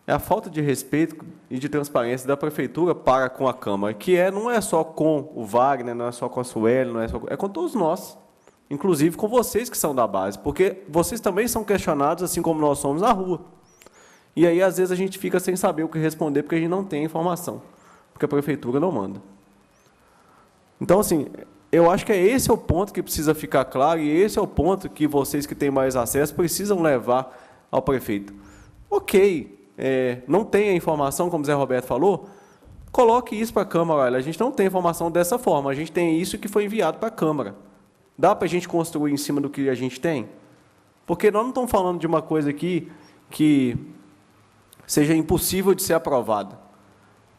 é a falta de respeito e de transparência da Prefeitura para com a Câmara, que não é só com o Wagner, não é só com a Sueli, é com todos nós, inclusive com vocês que são da base, porque vocês também são questionados, assim como nós somos, na rua. E aí, às vezes, a gente fica sem saber o que responder, porque a gente não tem informação, porque a Prefeitura não manda. Então, assim, eu acho que esse é o ponto que precisa ficar claro, e esse é o ponto que vocês que têm mais acesso precisam levar ao prefeito. Ok, não tem a informação, como o Zé Roberto falou, coloque isso para a Câmara. Olha, a gente não tem informação dessa forma, a gente tem isso que foi enviado para a Câmara. Dá para a gente construir em cima do que a gente tem? Porque nós não estamos falando de uma coisa aqui que seja impossível de ser aprovada.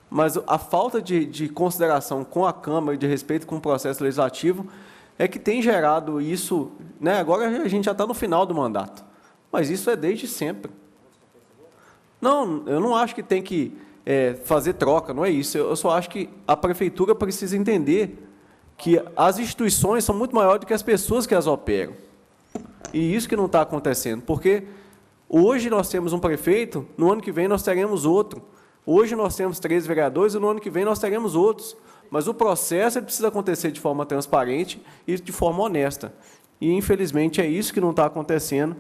Mas a falta de consideração com a Câmara e de respeito com o processo legislativo é que tem gerado isso, né? Agora a gente já está no final do mandato, mas isso é desde sempre. Não, eu não acho que tem que fazer troca, não é isso. Eu só acho que a prefeitura precisa entender que as instituições são muito maiores do que as pessoas que as operam. E isso que não está acontecendo, porque hoje nós temos um prefeito, no ano que vem nós teremos outro. Hoje nós temos 3 vereadores e no ano que vem nós teremos outros. Mas o processo precisa acontecer de forma transparente e de forma honesta. E, infelizmente, é isso que não está acontecendo.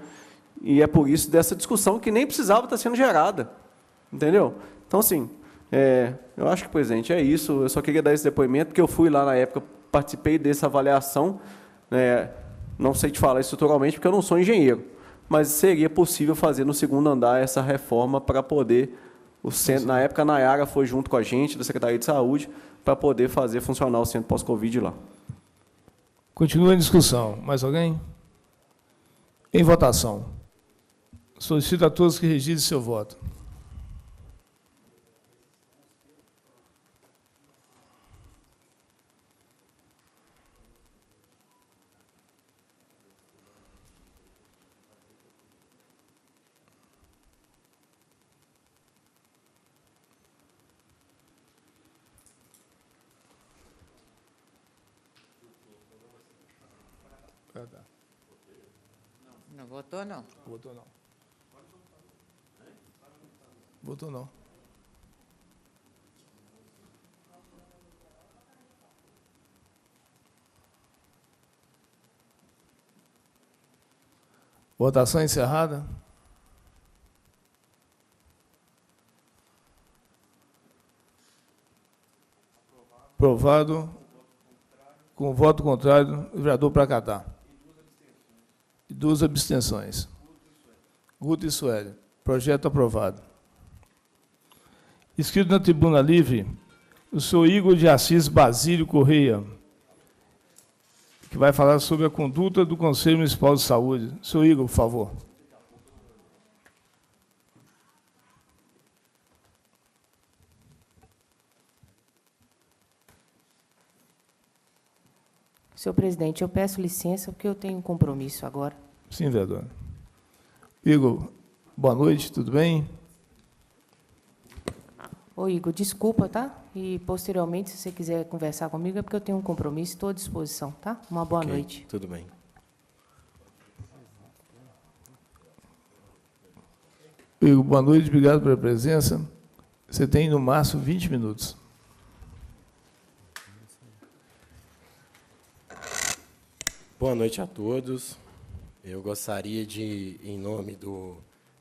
E é por isso dessa discussão que nem precisava estar sendo gerada. Entendeu? Então, assim, eu acho que, presidente, é isso. Eu só queria dar esse depoimento, porque eu fui lá na época, participei dessa avaliação. Não sei te falar estruturalmente, porque eu não sou engenheiro. Mas seria possível fazer no segundo andar essa reforma para poder... na época, a Nayara foi junto com a gente, da Secretaria de Saúde, para poder fazer funcionar o centro pós-Covid lá. Continua em discussão. Mais alguém? Em votação. Solicito a todos que registrem seu voto. Não votou, não? Votou, não. Votou, não. Votação encerrada. Aprovado. Com voto contrário, o vereador Pracatá. E 2 abstenções. Guto e Sueli. Projeto aprovado. Inscrito na tribuna livre, o senhor Igor de Assis Basílio Correia, que vai falar sobre a conduta do Conselho Municipal de Saúde. Senhor Igor, por favor. Senhor presidente, eu peço licença porque eu tenho um compromisso agora. Sim, vereador. Igor, boa noite, tudo bem? Ô, Igor, desculpa, tá? E, posteriormente, se você quiser conversar comigo, é porque eu tenho um compromisso, estou à disposição, tá? Uma boa noite. Tudo bem. Igor, boa noite, obrigado pela presença. Você tem, no máximo, 20 minutos. Boa noite a todos. Eu gostaria de, em nome do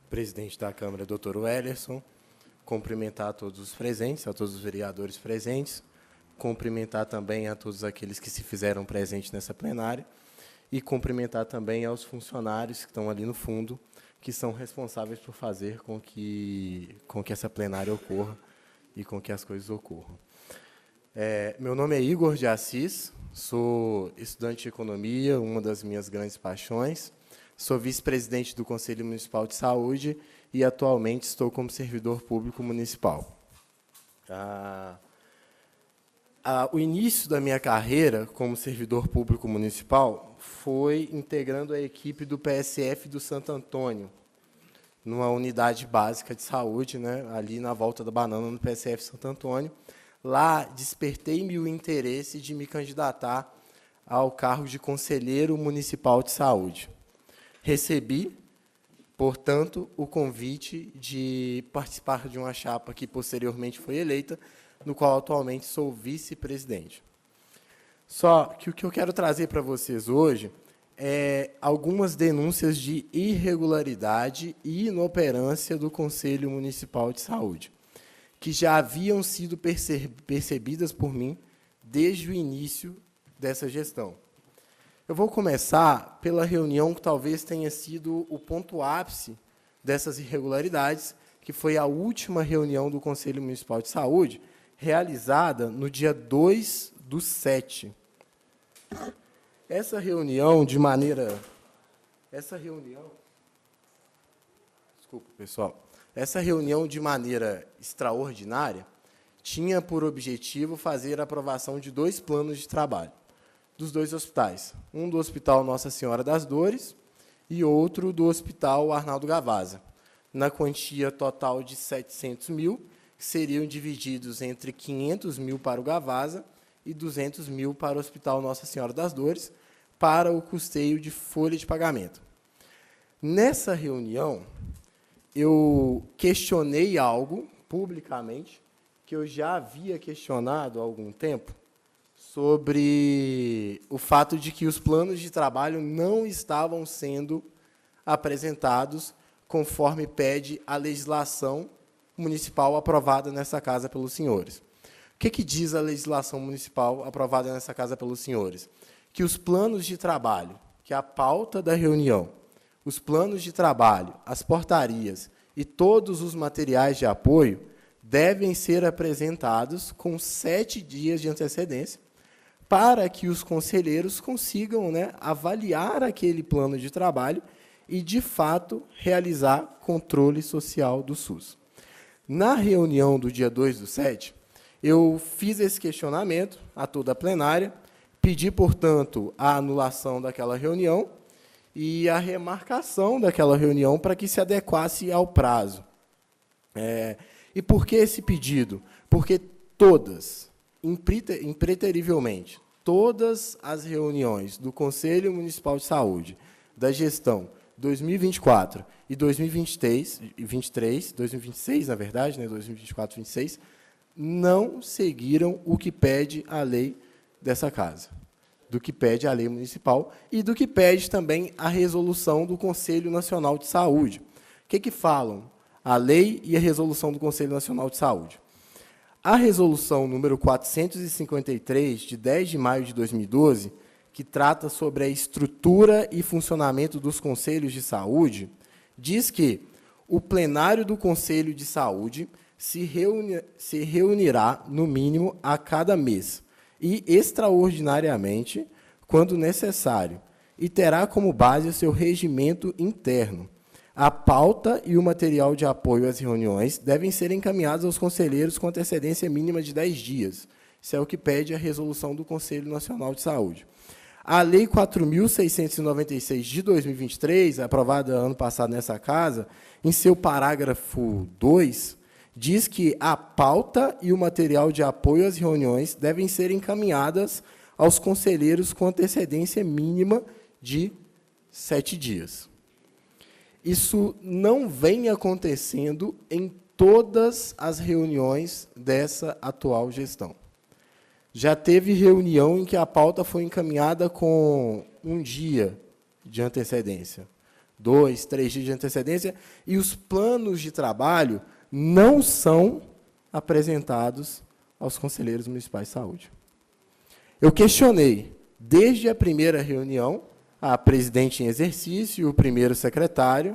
presidente da Câmara, doutor Wellerson, cumprimentar a todos os presentes, a todos os vereadores presentes, cumprimentar também a todos aqueles que se fizeram presentes nessa plenária e cumprimentar também aos funcionários que estão ali no fundo, que são responsáveis por fazer com que essa plenária ocorra e com que as coisas ocorram. Meu nome é Igor de Assis, sou estudante de economia, uma das minhas grandes paixões, sou vice-presidente do Conselho Municipal de Saúde e, atualmente, estou como servidor público municipal. O início da minha carreira como servidor público municipal foi integrando a equipe do PSF do Santo Antônio, numa unidade básica de saúde, né, ali na Volta da Banana, no PSF Santo Antônio. Lá, despertei-me o interesse de me candidatar ao cargo de conselheiro municipal de saúde. Recebi, portanto, o convite de participar de uma chapa que posteriormente foi eleita, no qual atualmente sou vice-presidente. Só que o que eu quero trazer para vocês hoje é algumas denúncias de irregularidade e inoperância do Conselho Municipal de Saúde, que já haviam sido percebidas por mim desde o início dessa gestão. Eu vou começar pela reunião que talvez tenha sido o ponto ápice dessas irregularidades, que foi a última reunião do Conselho Municipal de Saúde, realizada no dia 2/7. Essa reunião, desculpa, pessoal. Essa reunião, de maneira extraordinária, tinha por objetivo fazer a aprovação de 2 planos de trabalho dos 2 hospitais. Um do Hospital Nossa Senhora das Dores e outro do Hospital Arnaldo Gavazza. na quantia total de 700 mil, que seriam divididos entre 500 mil para o Gavasa e 200 mil para o Hospital Nossa Senhora das Dores, para o custeio de folha de pagamento. Nessa reunião, eu questionei algo publicamente, que eu já havia questionado há algum tempo, sobre o fato de que os planos de trabalho não estavam sendo apresentados conforme pede a legislação municipal aprovada nessa casa pelos senhores. O que diz a legislação municipal aprovada nessa casa pelos senhores? Que os planos de trabalho, que a pauta da reunião, os planos de trabalho, as portarias e todos os materiais de apoio devem ser apresentados com 7 dias de antecedência, para que os conselheiros consigam, avaliar aquele plano de trabalho e, de fato, realizar controle social do SUS. Na reunião do dia 2/7, eu fiz esse questionamento a toda a plenária, pedi, portanto, a anulação daquela reunião e a remarcação daquela reunião para que se adequasse ao prazo. E por que esse pedido? Porque todas, impreterivelmente, todas as reuniões do Conselho Municipal de Saúde, da gestão 2024 e 2026, na verdade, 2024 e 2026, não seguiram o que pede a lei dessa casa, do que pede a lei municipal e do que pede também a resolução do Conselho Nacional de Saúde. O que falam a lei e a resolução do Conselho Nacional de Saúde? A resolução número 453, de 10 de maio de 2012, que trata sobre a estrutura e funcionamento dos conselhos de saúde, diz que o plenário do Conselho de Saúde se reunirá, no mínimo, a cada mês, e extraordinariamente, quando necessário, e terá como base o seu regimento interno. A pauta e o material de apoio às reuniões devem ser encaminhados aos conselheiros com antecedência mínima de 10 dias. Isso é o que pede a resolução do Conselho Nacional de Saúde. A Lei 4.696, de 2023, aprovada ano passado nessa casa, em seu parágrafo 2, diz que a pauta e o material de apoio às reuniões devem ser encaminhadas aos conselheiros com antecedência mínima de 7 dias. Isso não vem acontecendo em todas as reuniões dessa atual gestão. Já teve reunião em que a pauta foi encaminhada com 1 dia de antecedência, 2, 3 dias de antecedência, e os planos de trabalho não são apresentados aos conselheiros municipais de saúde. Eu questionei, desde a primeira reunião, a presidente em exercício e o primeiro secretário,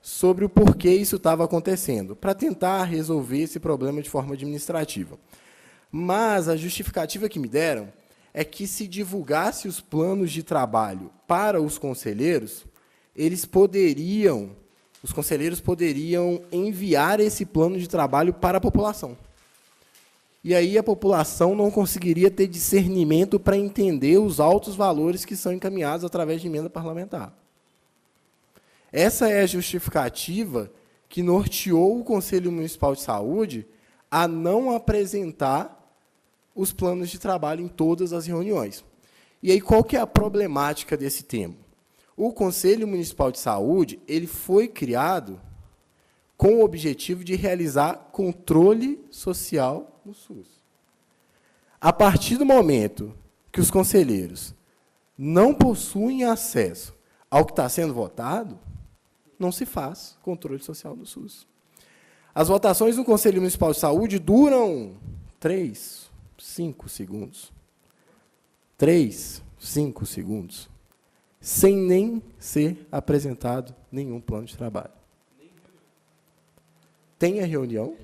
sobre o porquê isso estava acontecendo, para tentar resolver esse problema de forma administrativa. Mas a justificativa que me deram é que, se divulgasse os planos de trabalho para os conselheiros, os conselheiros poderiam enviar esse plano de trabalho para a população. E aí a população não conseguiria ter discernimento para entender os altos valores que são encaminhados através de emenda parlamentar. Essa é a justificativa que norteou o Conselho Municipal de Saúde a não apresentar os planos de trabalho em todas as reuniões. E aí, qual que é a problemática desse tema? O Conselho Municipal de Saúde ele foi criado com o objetivo de realizar controle social no SUS. A partir do momento que os conselheiros não possuem acesso ao que está sendo votado, não se faz controle social do SUS. As votações no Conselho Municipal de Saúde duram 3, 5 segundos. 3, 5 segundos. Sem nem ser apresentado nenhum plano de trabalho. Tem a reunião?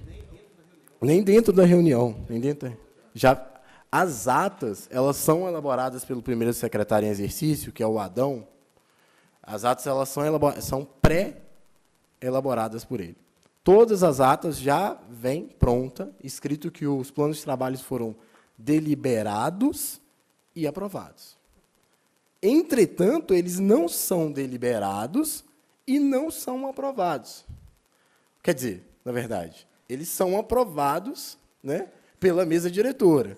Nem dentro da reunião. As atas, elas são elaboradas pelo primeiro secretário em exercício, que é o Adão. As atas elas são pré-elaboradas por ele. Todas as atas já vêm pronta, escrito que os planos de trabalho foram deliberados e aprovados. Entretanto, eles não são deliberados e não são aprovados. Quer dizer, na verdade, eles são aprovados, né, pela mesa diretora.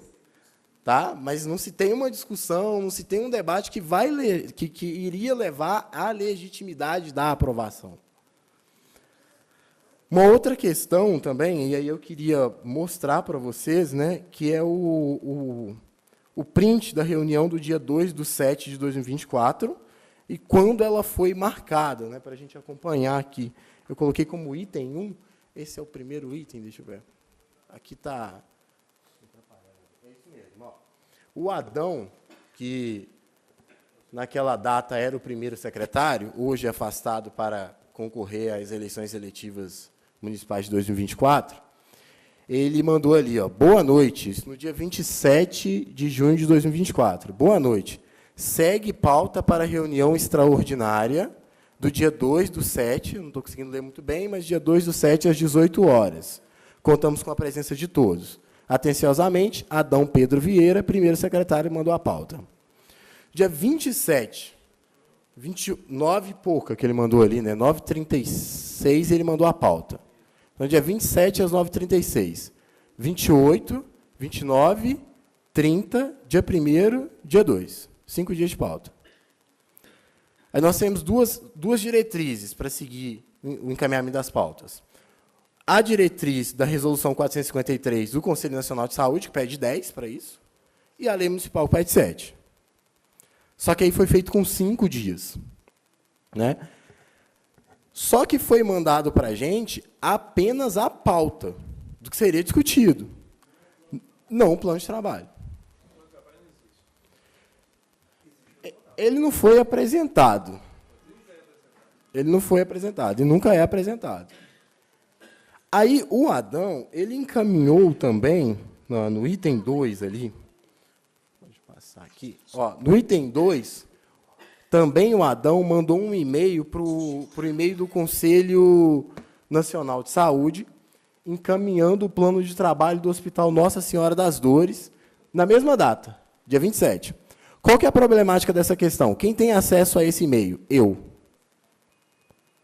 Tá? Mas não se tem uma discussão, não se tem um debate que iria levar à legitimidade da aprovação. Uma outra questão também, e aí eu queria mostrar para vocês, né, que é o print da reunião do dia 2/7 de 2024 e quando ela foi marcada, né, para a gente acompanhar aqui. Eu coloquei como item 1, esse é o primeiro item, deixa eu ver. Aqui está... É isso mesmo, ó. O Adão, que naquela data era o primeiro secretário, hoje afastado para concorrer às eleições eletivas municipais de 2024, ele mandou ali, ó, boa noite, isso no dia 27 de junho de 2024. Boa noite. Segue pauta para a reunião extraordinária do dia 2/7, não estou conseguindo ler muito bem, mas dia 2/7 às 18 horas. Contamos com a presença de todos. Atenciosamente, Adão Pedro Vieira, primeiro secretário, mandou a pauta. Dia 27, 29 e pouca que ele mandou ali, né? 9h36 ele mandou a pauta. Então, dia 27 às 9h36. 28, 29, 30, dia 1º, dia 2. 5 dias de pauta. Aí nós temos duas diretrizes para seguir o encaminhamento das pautas. A diretriz da Resolução 453 do Conselho Nacional de Saúde, que pede 10 para isso, e a Lei Municipal, que pede 7. Só que aí foi feito com 5 dias. Né? Só que foi mandado para a gente apenas a pauta do que seria discutido, não o plano de trabalho. Ele não foi apresentado. Ele não foi apresentado, e nunca é apresentado. Aí, o Adão, ele encaminhou também, no item 2 ali, pode passar aqui, ó, no item 2, também o Adão mandou um e-mail para o e-mail do Conselho Nacional de Saúde, encaminhando o plano de trabalho do Hospital Nossa Senhora das Dores, na mesma data, dia 27. Qual que é a problemática dessa questão? Quem tem acesso a esse e-mail? Eu.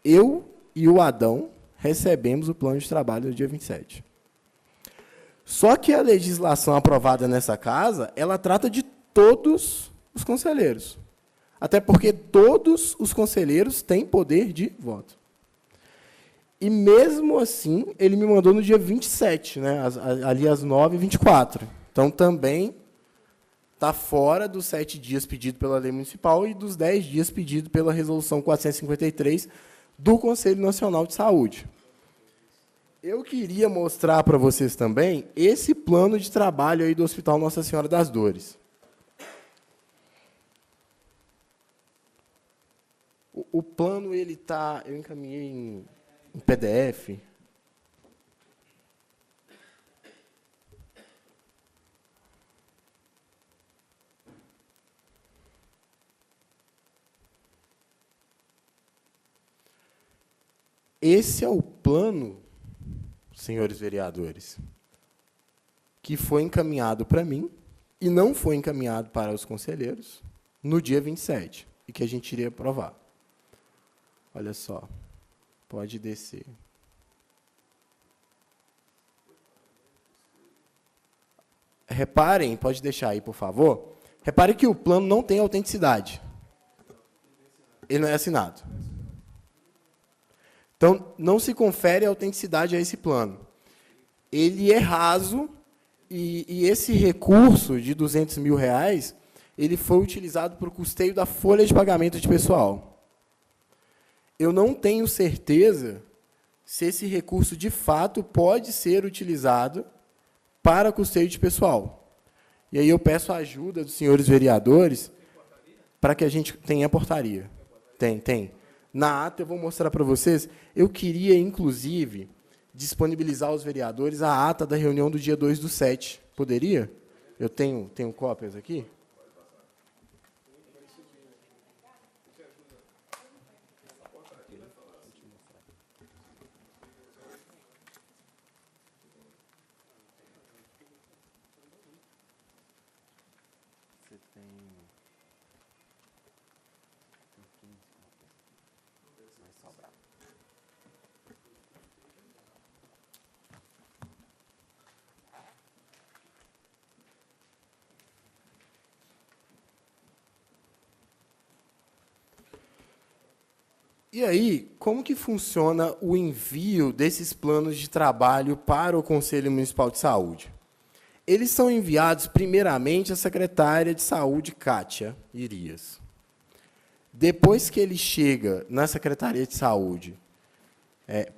Eu e o Adão recebemos o plano de trabalho no dia 27. Só que a legislação aprovada nessa casa, ela trata de todos os conselheiros. Até porque todos os conselheiros têm poder de voto. E, mesmo assim, ele me mandou no dia 27, né, ali às 9h24. Então, também está fora dos 7 dias pedido pela lei municipal e dos 10 dias pedido pela Resolução 453 do Conselho Nacional de Saúde. Eu queria mostrar para vocês também esse plano de trabalho aí do Hospital Nossa Senhora das Dores. O plano, ele tá, eu encaminhei em PDF. Esse é o plano, senhores vereadores, que foi encaminhado para mim e não foi encaminhado para os conselheiros no dia 27, e que a gente iria aprovar. Olha só, pode descer. Reparem, pode deixar aí, por favor. Reparem que o plano não tem autenticidade. Ele não é assinado. Então, não se confere autenticidade a esse plano. Ele é raso e esse recurso de R$200 mil, ele foi utilizado para o custeio da folha de pagamento de pessoal. Eu não tenho certeza se esse recurso, de fato, pode ser utilizado para custeio de pessoal. E aí eu peço a ajuda dos senhores vereadores para que a gente tenha a portaria. Tem. Na ata, eu vou mostrar para vocês. Eu queria, inclusive, disponibilizar aos vereadores a ata da reunião do dia 2/7. Poderia? Eu tenho cópias aqui? E aí, como que funciona o envio desses planos de trabalho para o Conselho Municipal de Saúde? Eles são enviados, primeiramente, à secretária de Saúde, Kátia Irias. Depois que ele chega na Secretaria de Saúde,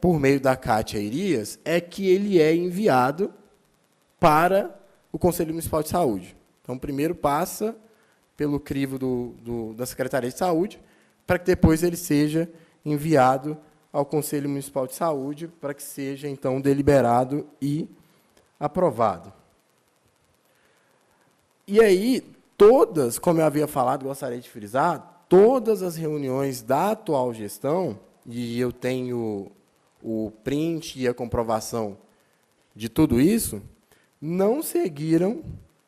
por meio da Kátia Irias, é que ele é enviado para o Conselho Municipal de Saúde. Então, primeiro passa pelo crivo da Secretaria de Saúde, para que depois ele seja enviado ao Conselho Municipal de Saúde, para que seja, então, deliberado e aprovado. E aí, todas, como eu havia falado, gostaria de frisar, todas as reuniões da atual gestão, e eu tenho o print e a comprovação de tudo isso, não seguiram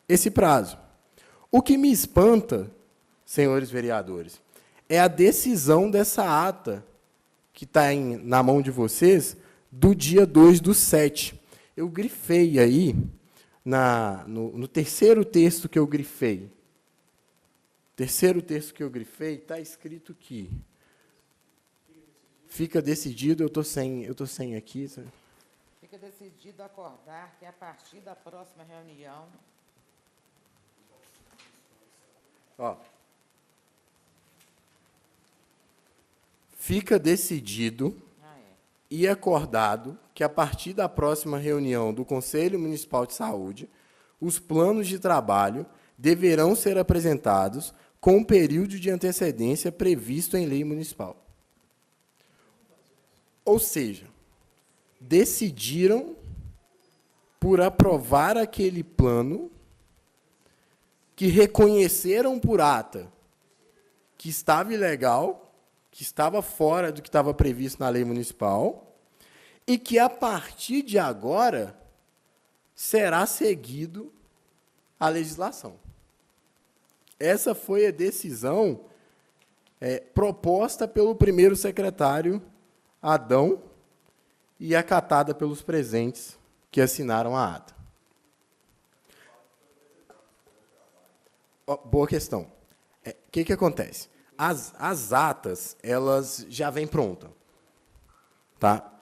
esse prazo. O que me espanta, senhores vereadores, é a decisão dessa ata, que está na mão de vocês, do dia 2/7. Eu grifei aí, no terceiro texto que eu grifei. Terceiro texto que eu grifei, está escrito que fica decidido, eu estou sem aqui. Sabe? Fica decidido acordar que, a partir da próxima reunião... Fica decidido e acordado que, a partir da próxima reunião do Conselho Municipal de Saúde, os planos de trabalho deverão ser apresentados com o período de antecedência previsto em lei municipal. Ou seja, decidiram por aprovar aquele plano, que reconheceram por ata que estava ilegal, que estava fora do que estava previsto na lei municipal, e que, a partir de agora, será seguido a legislação. Essa foi a decisão proposta pelo primeiro secretário, Adão, e acatada pelos presentes que assinaram a ata. Boa questão. O que acontece? As atas, elas já vêm prontas. Tá?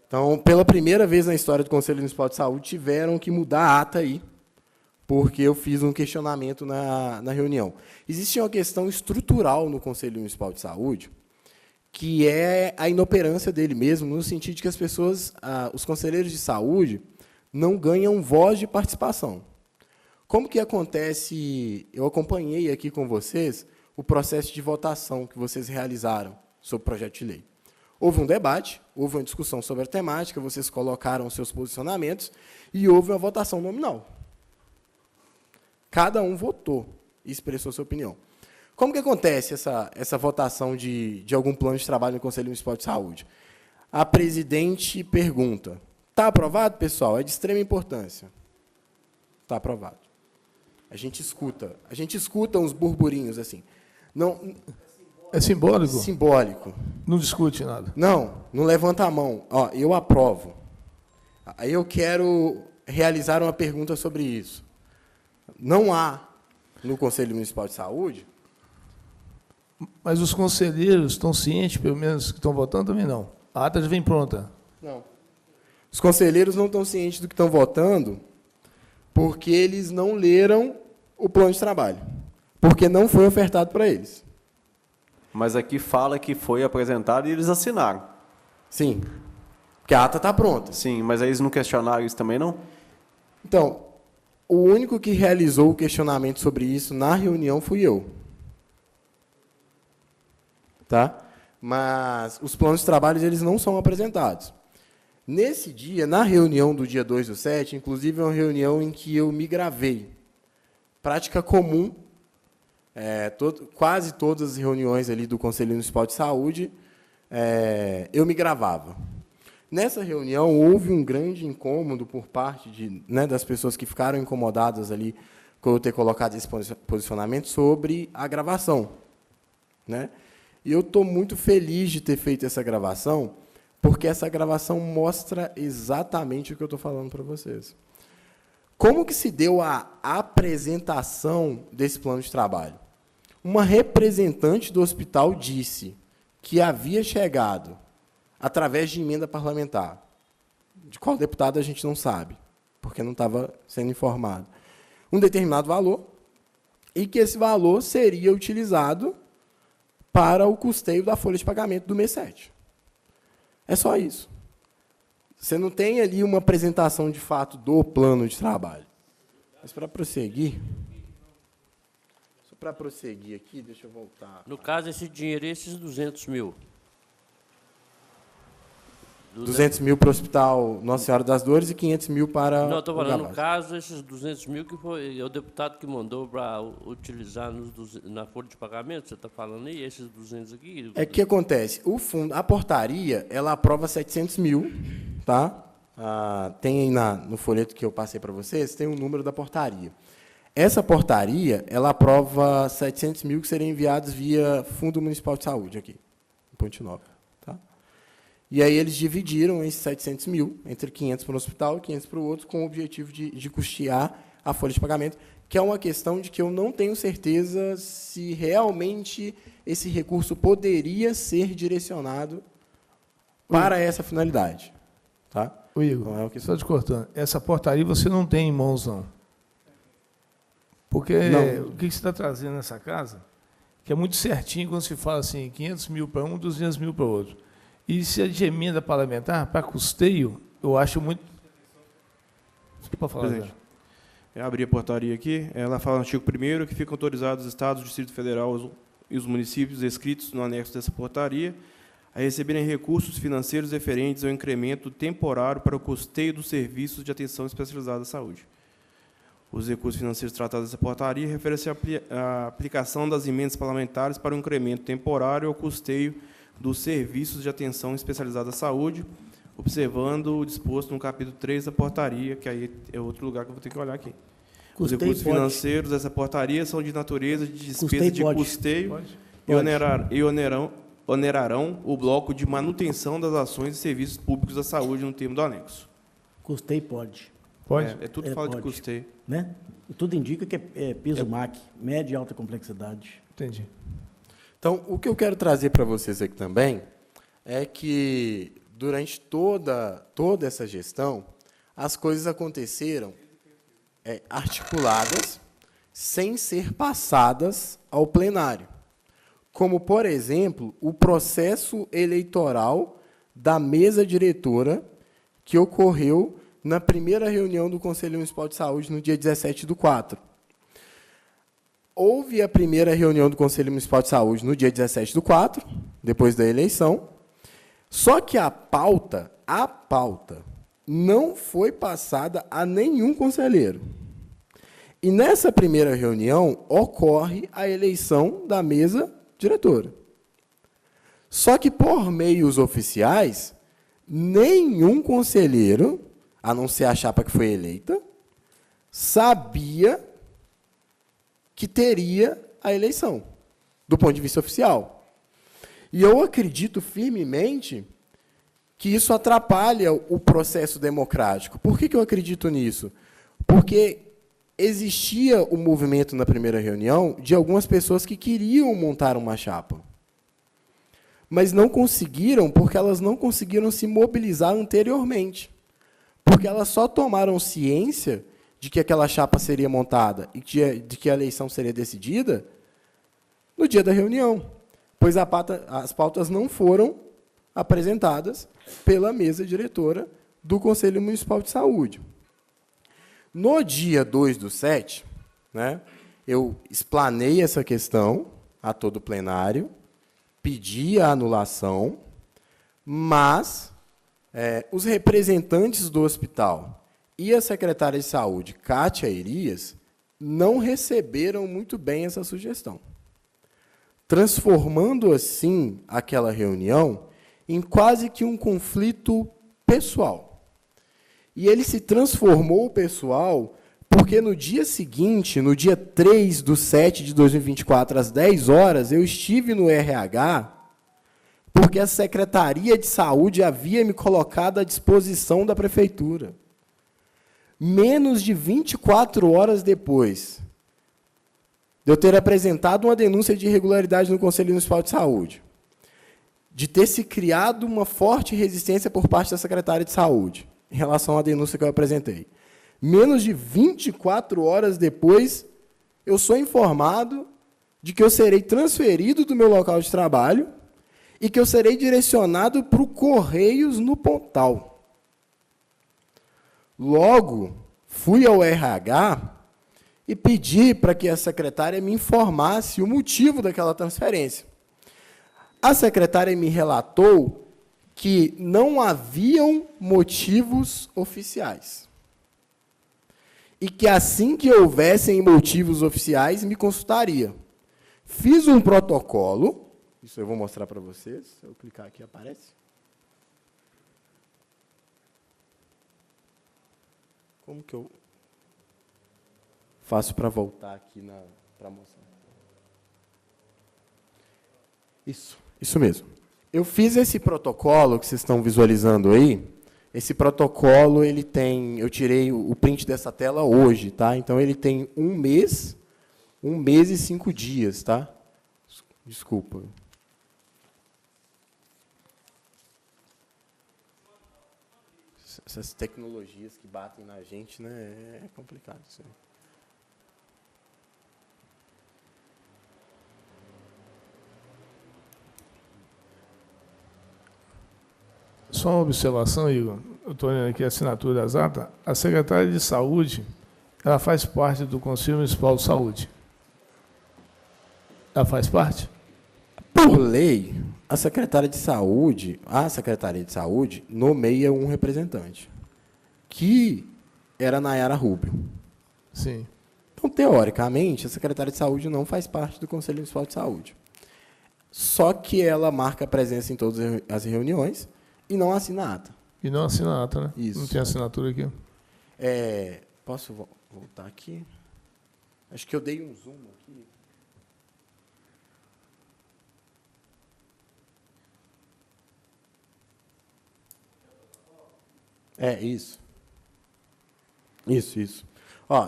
Então, pela primeira vez na história do Conselho Municipal de Saúde, tiveram que mudar a ata aí, porque eu fiz um questionamento na reunião. Existe uma questão estrutural no Conselho Municipal de Saúde, que é a inoperância dele mesmo, no sentido de que as pessoas, os conselheiros de saúde, não ganham voz de participação. Como que acontece, eu acompanhei aqui com vocês o processo de votação que vocês realizaram sobre o projeto de lei. Houve um debate, houve uma discussão sobre a temática, vocês colocaram seus posicionamentos e houve uma votação nominal. Cada um votou e expressou sua opinião. Como que acontece essa votação de algum plano de trabalho no Conselho Municipal de Saúde? A presidente pergunta, está aprovado, pessoal? É de extrema importância. Está aprovado. A gente escuta uns burburinhos assim. Não, é simbólico? Simbólico. Não discute nada? Não levanta a mão. Eu aprovo. Aí eu quero realizar uma pergunta sobre isso. Não há no Conselho Municipal de Saúde? Mas os conselheiros estão cientes, pelo menos, que estão votando, também não. A ata já vem pronta. Não. Os conselheiros não estão cientes do que estão votando porque eles não leram o plano de trabalho. Porque não foi ofertado para eles. Mas aqui fala que foi apresentado e eles assinaram. Sim. Porque a ata está pronta. Sim, mas aí eles não questionaram isso também, não? Então, o único que realizou o questionamento sobre isso na reunião fui eu. Tá? Mas os planos de trabalho eles não são apresentados. Nesse dia, na reunião do dia 2/7, inclusive é uma reunião em que eu me gravei. Prática comum, quase todas as reuniões ali do Conselho Municipal de Saúde, eu me gravava. Nessa reunião, houve um grande incômodo por parte das pessoas que ficaram incomodadas ali com eu ter colocado esse posicionamento sobre a gravação. Né? E eu estou muito feliz de ter feito essa gravação, porque essa gravação mostra exatamente o que eu estou falando para vocês. Como que se deu a apresentação desse plano de trabalho? Uma representante do hospital disse que havia chegado através de emenda parlamentar. De qual deputado a gente não sabe, porque não estava sendo informado. Um determinado valor, e que esse valor seria utilizado para o custeio da folha de pagamento do mês 7. É só isso. Você não tem ali uma apresentação de fato do plano de trabalho. Mas para prosseguir... Só para prosseguir aqui, deixa eu voltar. No caso, esse dinheiro, esses 200 mil. 200 mil para o Hospital Nossa Senhora das Dores e 500 mil para Não, estou falando, o no caso, esses 200 mil que foi o deputado que mandou para utilizar na folha de pagamento, você está falando aí, esses 200 aqui? É que acontece, o fundo, a portaria, ela aprova 700 mil, tá? Tem aí no folheto que eu passei para vocês, tem o número da portaria. Essa portaria, ela aprova 700 mil que seriam enviados via Fundo Municipal de Saúde, aqui, em Ponte Nova. E aí eles dividiram esses 700 mil entre 500 para o hospital e 500 para o outro, com o objetivo de custear a folha de pagamento, que é uma questão de que eu não tenho certeza se realmente esse recurso poderia ser direcionado para essa finalidade. Tá? O Igor, só te cortando, essa portaria você não tem em mãos, não. Porque não. O que você está trazendo nessa casa, que é muito certinho quando se fala assim, 500 mil para um, 200 mil para o outro. E se é de emenda parlamentar, para custeio, eu acho muito... Você pode falar, Presidente, eu abri a portaria aqui, ela fala no artigo 1º que ficam autorizados os Estados, o Distrito Federal e os municípios inscritos no anexo dessa portaria a receberem recursos financeiros referentes ao incremento temporário para o custeio dos serviços de atenção especializada à saúde. Os recursos financeiros tratados dessa portaria referem-se à aplicação das emendas parlamentares para o incremento temporário ao custeio dos serviços de atenção especializada à saúde, observando o disposto no capítulo 3 da portaria, que aí é outro lugar que eu vou ter que olhar aqui. Os recursos financeiros dessa portaria são de natureza de despesa de custeio e onerarão o bloco de manutenção das ações e serviços públicos da saúde no termo do anexo. Custeio pode. Pode? É tudo fala de custeio. Né? E tudo indica que é piso MAC, média e alta complexidade. Entendi. Então, o que eu quero trazer para vocês aqui também é que, durante toda essa gestão, as coisas aconteceram articuladas, sem ser passadas ao plenário. Como, por exemplo, o processo eleitoral da mesa diretora que ocorreu na primeira reunião do Conselho Municipal de Saúde, no dia 17/4. Houve a primeira reunião do Conselho Municipal de Saúde no dia 17/4, depois da eleição, só que a pauta não foi passada a nenhum conselheiro. E nessa primeira reunião ocorre a eleição da mesa diretora. Só que, por meios oficiais, nenhum conselheiro, a não ser a chapa que foi eleita, sabia que teria a eleição, do ponto de vista oficial. E eu acredito firmemente que isso atrapalha o processo democrático. Por que eu acredito nisso? Porque existia o movimento na primeira reunião de algumas pessoas que queriam montar uma chapa, mas não conseguiram porque elas não conseguiram se mobilizar anteriormente, porque elas só tomaram ciência de que aquela chapa seria montada e de que a eleição seria decidida no dia da reunião, pois as pautas não foram apresentadas pela mesa diretora do Conselho Municipal de Saúde. No dia 2/7, eu explanei essa questão a todo o plenário, pedi a anulação, mas os representantes do hospital e a secretária de Saúde, Kátia Erias, não receberam muito bem essa sugestão, transformando, assim, aquela reunião em quase que um conflito pessoal. E ele se transformou pessoal porque, no dia seguinte, no dia 3/7/2024, às 10 horas, eu estive no RH porque a Secretaria de Saúde havia me colocado à disposição da Prefeitura. Menos de 24 horas depois de eu ter apresentado uma denúncia de irregularidade no Conselho Municipal de Saúde, de ter se criado uma forte resistência por parte da secretária de Saúde em relação à denúncia que eu apresentei. Menos de 24 horas depois, eu sou informado de que eu serei transferido do meu local de trabalho e que eu serei direcionado para o Correios no Pontal. Logo, fui ao RH e pedi para que a secretária me informasse o motivo daquela transferência. A secretária me relatou que não haviam motivos oficiais. E que, assim que houvessem motivos oficiais, me consultaria. Fiz um protocolo, isso eu vou mostrar para vocês, se eu clicar aqui, aparece. Como que eu faço para voltar aqui para mostrar? Isso mesmo. Eu fiz esse protocolo que vocês estão visualizando aí. Esse protocolo, ele tem, eu tirei o print dessa tela hoje, tá? Então ele tem 1 mês e 5 dias, tá? Desculpa. Essas tecnologias que batem na gente, né? É complicado isso aí. Só uma observação, Igor. Eu estou olhando aqui a assinatura das atas. A secretária de Saúde, ela faz parte do Conselho Municipal de Saúde. Ela faz parte? Por lei, a Secretaria de Saúde nomeia um representante, que era a Nayara Rubio. Sim. Então, teoricamente, a Secretaria de Saúde não faz parte do Conselho Municipal de Saúde. Só que ela marca presença em todas as reuniões e não assina a ata. E não assina a ata, né? Isso. Não tem assinatura aqui. Posso voltar aqui? Acho que eu dei um zoom aqui. Isso.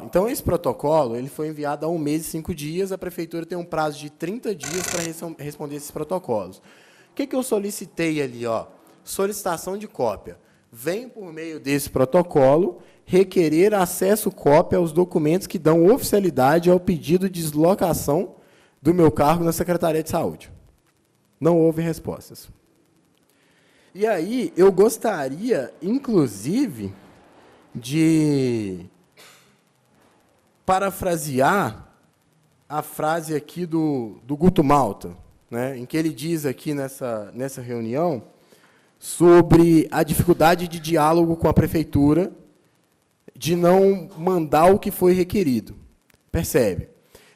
Então, esse protocolo ele foi enviado há 1 mês e 5 dias. A prefeitura tem um prazo de 30 dias para responder esses protocolos. O que eu solicitei ali? Solicitação de cópia. Vem, por meio desse protocolo, requerer acesso cópia aos documentos que dão oficialidade ao pedido de deslocação do meu cargo na Secretaria de Saúde. Não houve respostas. E aí, eu gostaria, inclusive, de parafrasear a frase aqui do Guto Malta, né, em que ele diz aqui nessa reunião sobre a dificuldade de diálogo com a prefeitura, de não mandar o que foi requerido. Percebe?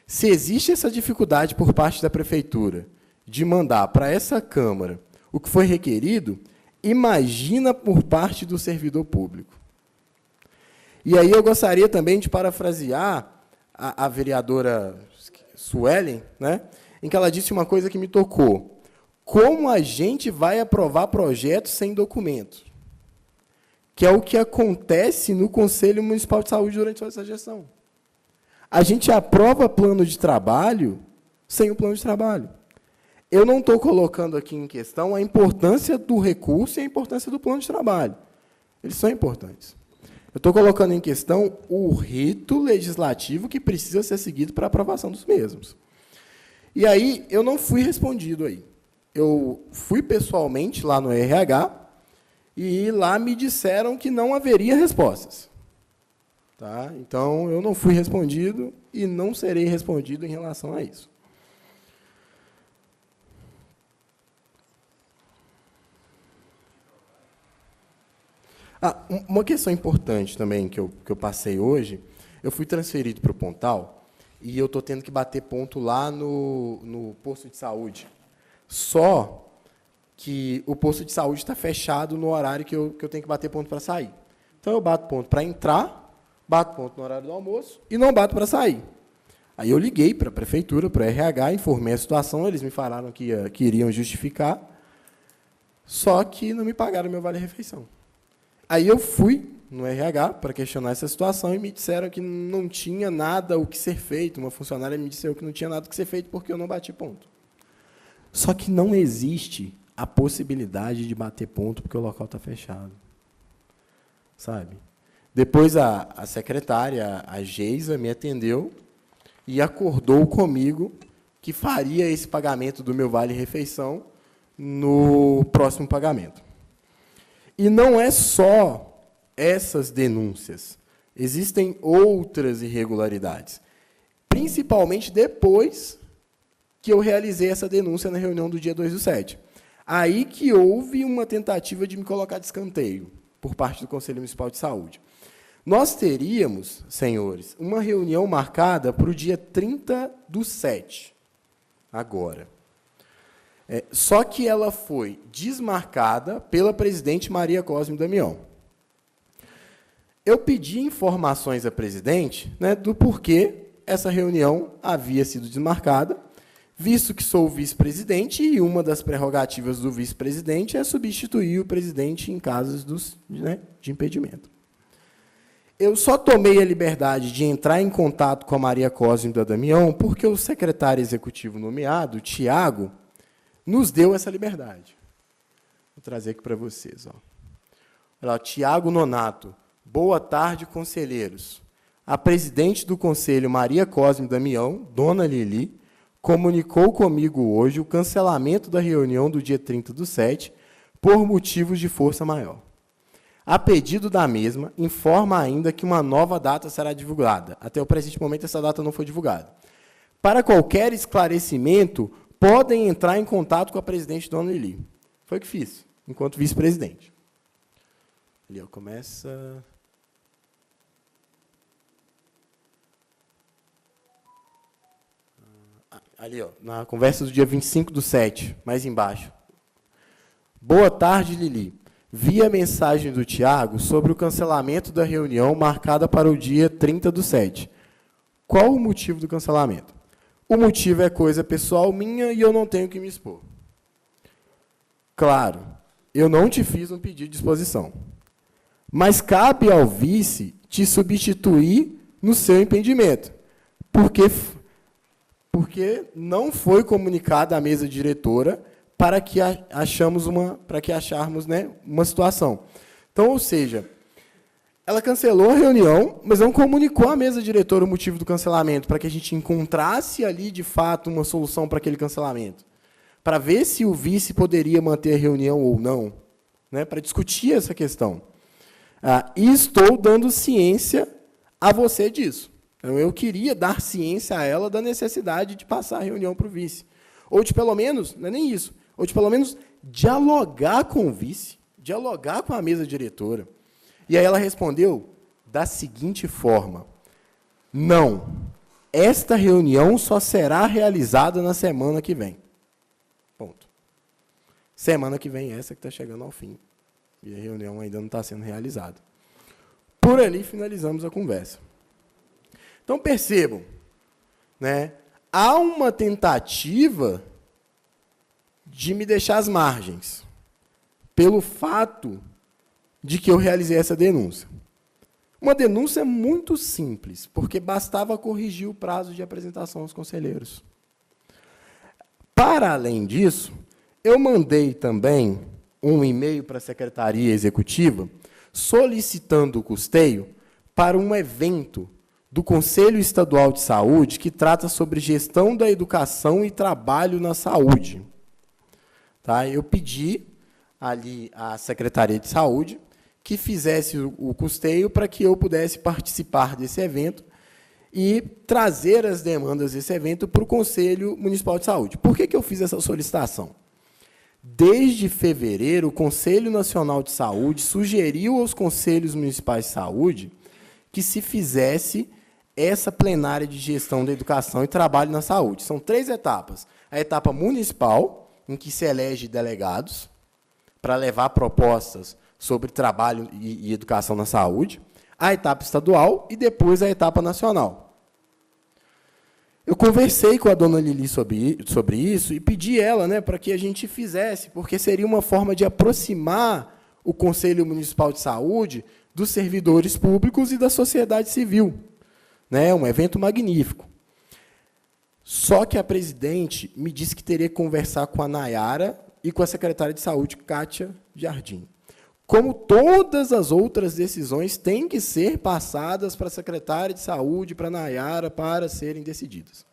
Se existe essa dificuldade por parte da prefeitura de mandar para essa Câmara o que foi requerido, imagina por parte do servidor público. E aí eu gostaria também de parafrasear a vereadora Suelen, né, em que ela disse uma coisa que me tocou. Como a gente vai aprovar projetos sem documento? Que é o que acontece no Conselho Municipal de Saúde durante essa gestão. A gente aprova plano de trabalho sem o plano de trabalho. Eu não estou colocando aqui em questão a importância do recurso e a importância do plano de trabalho. Eles são importantes. Eu estou colocando em questão o rito legislativo que precisa ser seguido para a aprovação dos mesmos. E aí, eu não fui respondido aí. Eu fui pessoalmente lá no RH e lá me disseram que não haveria respostas. Tá? Então, eu não fui respondido e não serei respondido em relação a isso. Uma questão importante também que eu passei hoje, eu fui transferido para o Pontal e eu estou tendo que bater ponto lá no posto de saúde. Só que o posto de saúde está fechado no horário que eu tenho que bater ponto para sair. Então, eu bato ponto para entrar, bato ponto no horário do almoço e não bato para sair. Aí eu liguei para a prefeitura, para o RH, informei a situação, eles me falaram que iriam justificar, só que não me pagaram meu vale-refeição. Aí eu fui no RH para questionar essa situação e me disseram que não tinha nada o que ser feito. Uma funcionária me disse que não tinha nada o que ser feito porque eu não bati ponto. Só que não existe a possibilidade de bater ponto porque o local está fechado. Sabe? Depois a secretária, a Geisa, me atendeu e acordou comigo que faria esse pagamento do meu vale-refeição no próximo pagamento. E não é só essas denúncias. Existem outras irregularidades, principalmente depois que eu realizei essa denúncia na reunião do dia 2/7. Aí que houve uma tentativa de me colocar de escanteio por parte do Conselho Municipal de Saúde. Nós teríamos, senhores, uma reunião marcada para o dia 30/7, agora. Só que ela foi desmarcada pela presidente Maria Cosme Damião. Eu pedi informações à presidente, né, do porquê essa reunião havia sido desmarcada, visto que sou o vice-presidente e uma das prerrogativas do vice-presidente é substituir o presidente em casos de impedimento. Eu só tomei a liberdade de entrar em contato com a Maria Cosme da Damião porque o secretário executivo nomeado, Tiago, nos deu essa liberdade. Vou trazer aqui para vocês. Olha lá, Tiago Nonato. Boa tarde, conselheiros. A presidente do Conselho, Maria Cosme Damião, dona Lili, comunicou comigo hoje o cancelamento da reunião do dia 30/7 por motivos de força maior. A pedido da mesma, informa ainda que uma nova data será divulgada. Até o presente momento, essa data não foi divulgada. Para qualquer esclarecimento, podem entrar em contato com a presidente dona Lili. Foi o que fiz, enquanto vice-presidente. Ali, começa... Ali, na conversa do dia 25/7, mais embaixo. Boa tarde, Lili. Vi a mensagem do Tiago sobre o cancelamento da reunião marcada para o dia 30/7. Qual o motivo do cancelamento? O motivo é coisa pessoal minha e eu não tenho que me expor. Claro, eu não te fiz um pedido de exposição, mas cabe ao vice te substituir no seu impedimento, porque não foi comunicada à mesa diretora para que acharmos uma situação. Então, ou seja, ela cancelou a reunião, mas não comunicou à mesa diretora o motivo do cancelamento, para que a gente encontrasse ali, de fato, uma solução para aquele cancelamento, para ver se o vice poderia manter a reunião ou não, né, para discutir essa questão. E estou dando ciência a você disso. Então, eu queria dar ciência a ela da necessidade de passar a reunião para o vice. Ou de, pelo menos, não é nem isso, ou de, pelo menos, dialogar com o vice, dialogar com a mesa diretora. E aí ela respondeu da seguinte forma: não, esta reunião só será realizada na semana que vem. Ponto. Semana que vem essa que está chegando ao fim. E a reunião ainda não está sendo realizada. Por ali finalizamos a conversa. Então, percebam, né, há uma tentativa de me deixar às margens, pelo fato de que eu realizei essa denúncia. Uma denúncia muito simples, porque bastava corrigir o prazo de apresentação aos conselheiros. Para além disso, eu mandei também um e-mail para a Secretaria Executiva solicitando o custeio para um evento do Conselho Estadual de Saúde que trata sobre gestão da educação e trabalho na saúde. Tá? Eu pedi ali à Secretaria de Saúde que fizesse o custeio para que eu pudesse participar desse evento e trazer as demandas desse evento para o Conselho Municipal de Saúde. Por que eu fiz essa solicitação? Desde fevereiro, o Conselho Nacional de Saúde sugeriu aos Conselhos Municipais de Saúde que se fizesse essa plenária de gestão da educação e trabalho na saúde. São 3 etapas. A etapa municipal, em que se elege delegados para levar propostas sobre trabalho e educação na saúde, a etapa estadual e depois a etapa nacional. Eu conversei com a dona Lili sobre isso e pedi ela, né, para que a gente fizesse, porque seria uma forma de aproximar o Conselho Municipal de Saúde dos servidores públicos e da sociedade civil. Né, um evento magnífico. Só que a presidente me disse que teria que conversar com a Nayara e com a secretária de Saúde, Kátia Jardim. Como todas as outras decisões têm que ser passadas para a secretária de Saúde, para a Nayara, para serem decididas.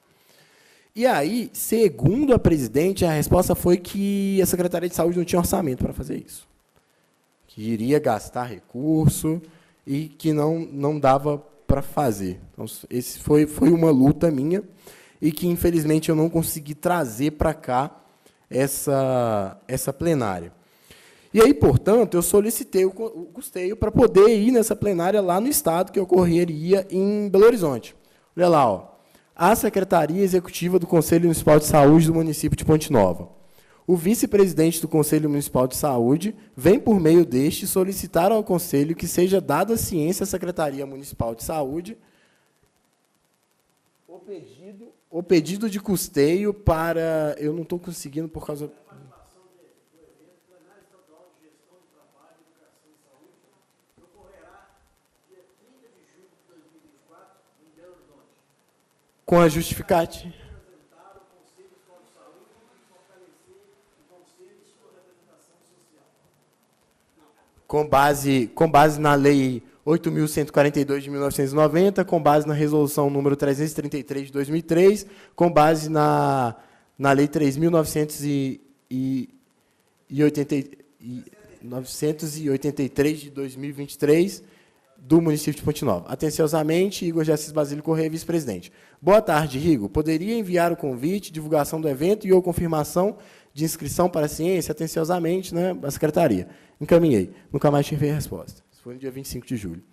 E aí, segundo a presidente, a resposta foi que a Secretaria de Saúde não tinha orçamento para fazer isso. Que iria gastar recurso e que não dava para fazer. Então, esse foi uma luta minha e que, infelizmente, eu não consegui trazer para cá essa plenária. E aí, portanto, eu solicitei o custeio para poder ir nessa plenária lá no Estado, que ocorreria em Belo Horizonte. Olha lá, ó. A Secretaria Executiva do Conselho Municipal de Saúde do município de Ponte Nova. O vice-presidente do Conselho Municipal de Saúde vem, por meio deste, solicitar ao Conselho que seja dada ciência à Secretaria Municipal de Saúde o pedido de custeio para... Eu não estou conseguindo por causa... Com a justificativa. Com base na Lei 8.142 de 1990, com base na Resolução número 333 de 2003, com base na Lei 3.983 de 2023, do município de Ponte Nova. Atenciosamente, Igor de Assis Basílio Correia, vice-presidente. Boa tarde, Rigo. Poderia enviar o convite, divulgação do evento e ou confirmação de inscrição para a ciência, atenciosamente, né, a secretaria. Encaminhei. Nunca mais tive a resposta. Isso foi no dia 25 de julho.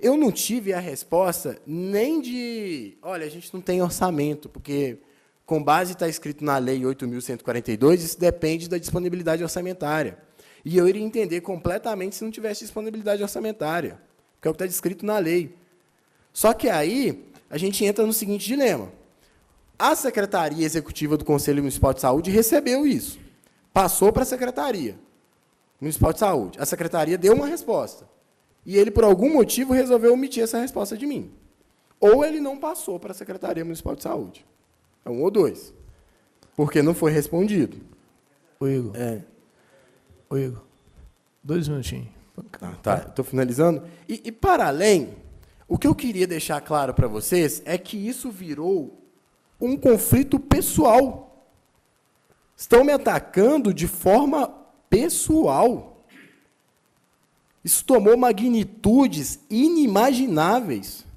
Eu não tive a resposta nem de... Olha, a gente não tem orçamento, porque, com base está escrito na Lei 8.142, isso depende da disponibilidade orçamentária. E eu iria entender completamente se não tivesse disponibilidade orçamentária, que é o que está descrito na lei. Só que aí a gente entra no seguinte dilema. A Secretaria Executiva do Conselho Municipal de Saúde recebeu isso, passou para a Secretaria Municipal de Saúde. A Secretaria deu uma resposta. E ele, por algum motivo, resolveu omitir essa resposta de mim. Ou ele não passou para a Secretaria Municipal de Saúde. É um ou dois. Porque não foi respondido. Ô, Igor. Ô, Igor. 2 minutinhos. Tá, estou finalizando. E, para além, o que eu queria deixar claro para vocês é que isso virou um conflito pessoal. Estão me atacando de forma pessoal. Isso tomou magnitudes inimagináveis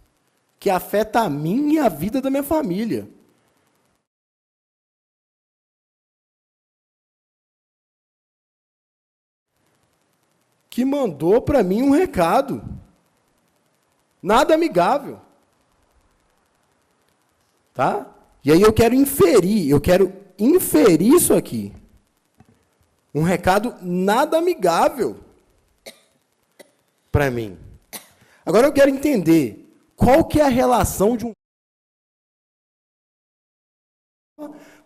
que afetam a mim e a vida da minha família. Que mandou para mim um recado. Nada amigável. Tá? E aí eu quero inferir isso aqui. Um recado nada amigável para mim. Agora eu quero entender qual que é a relação de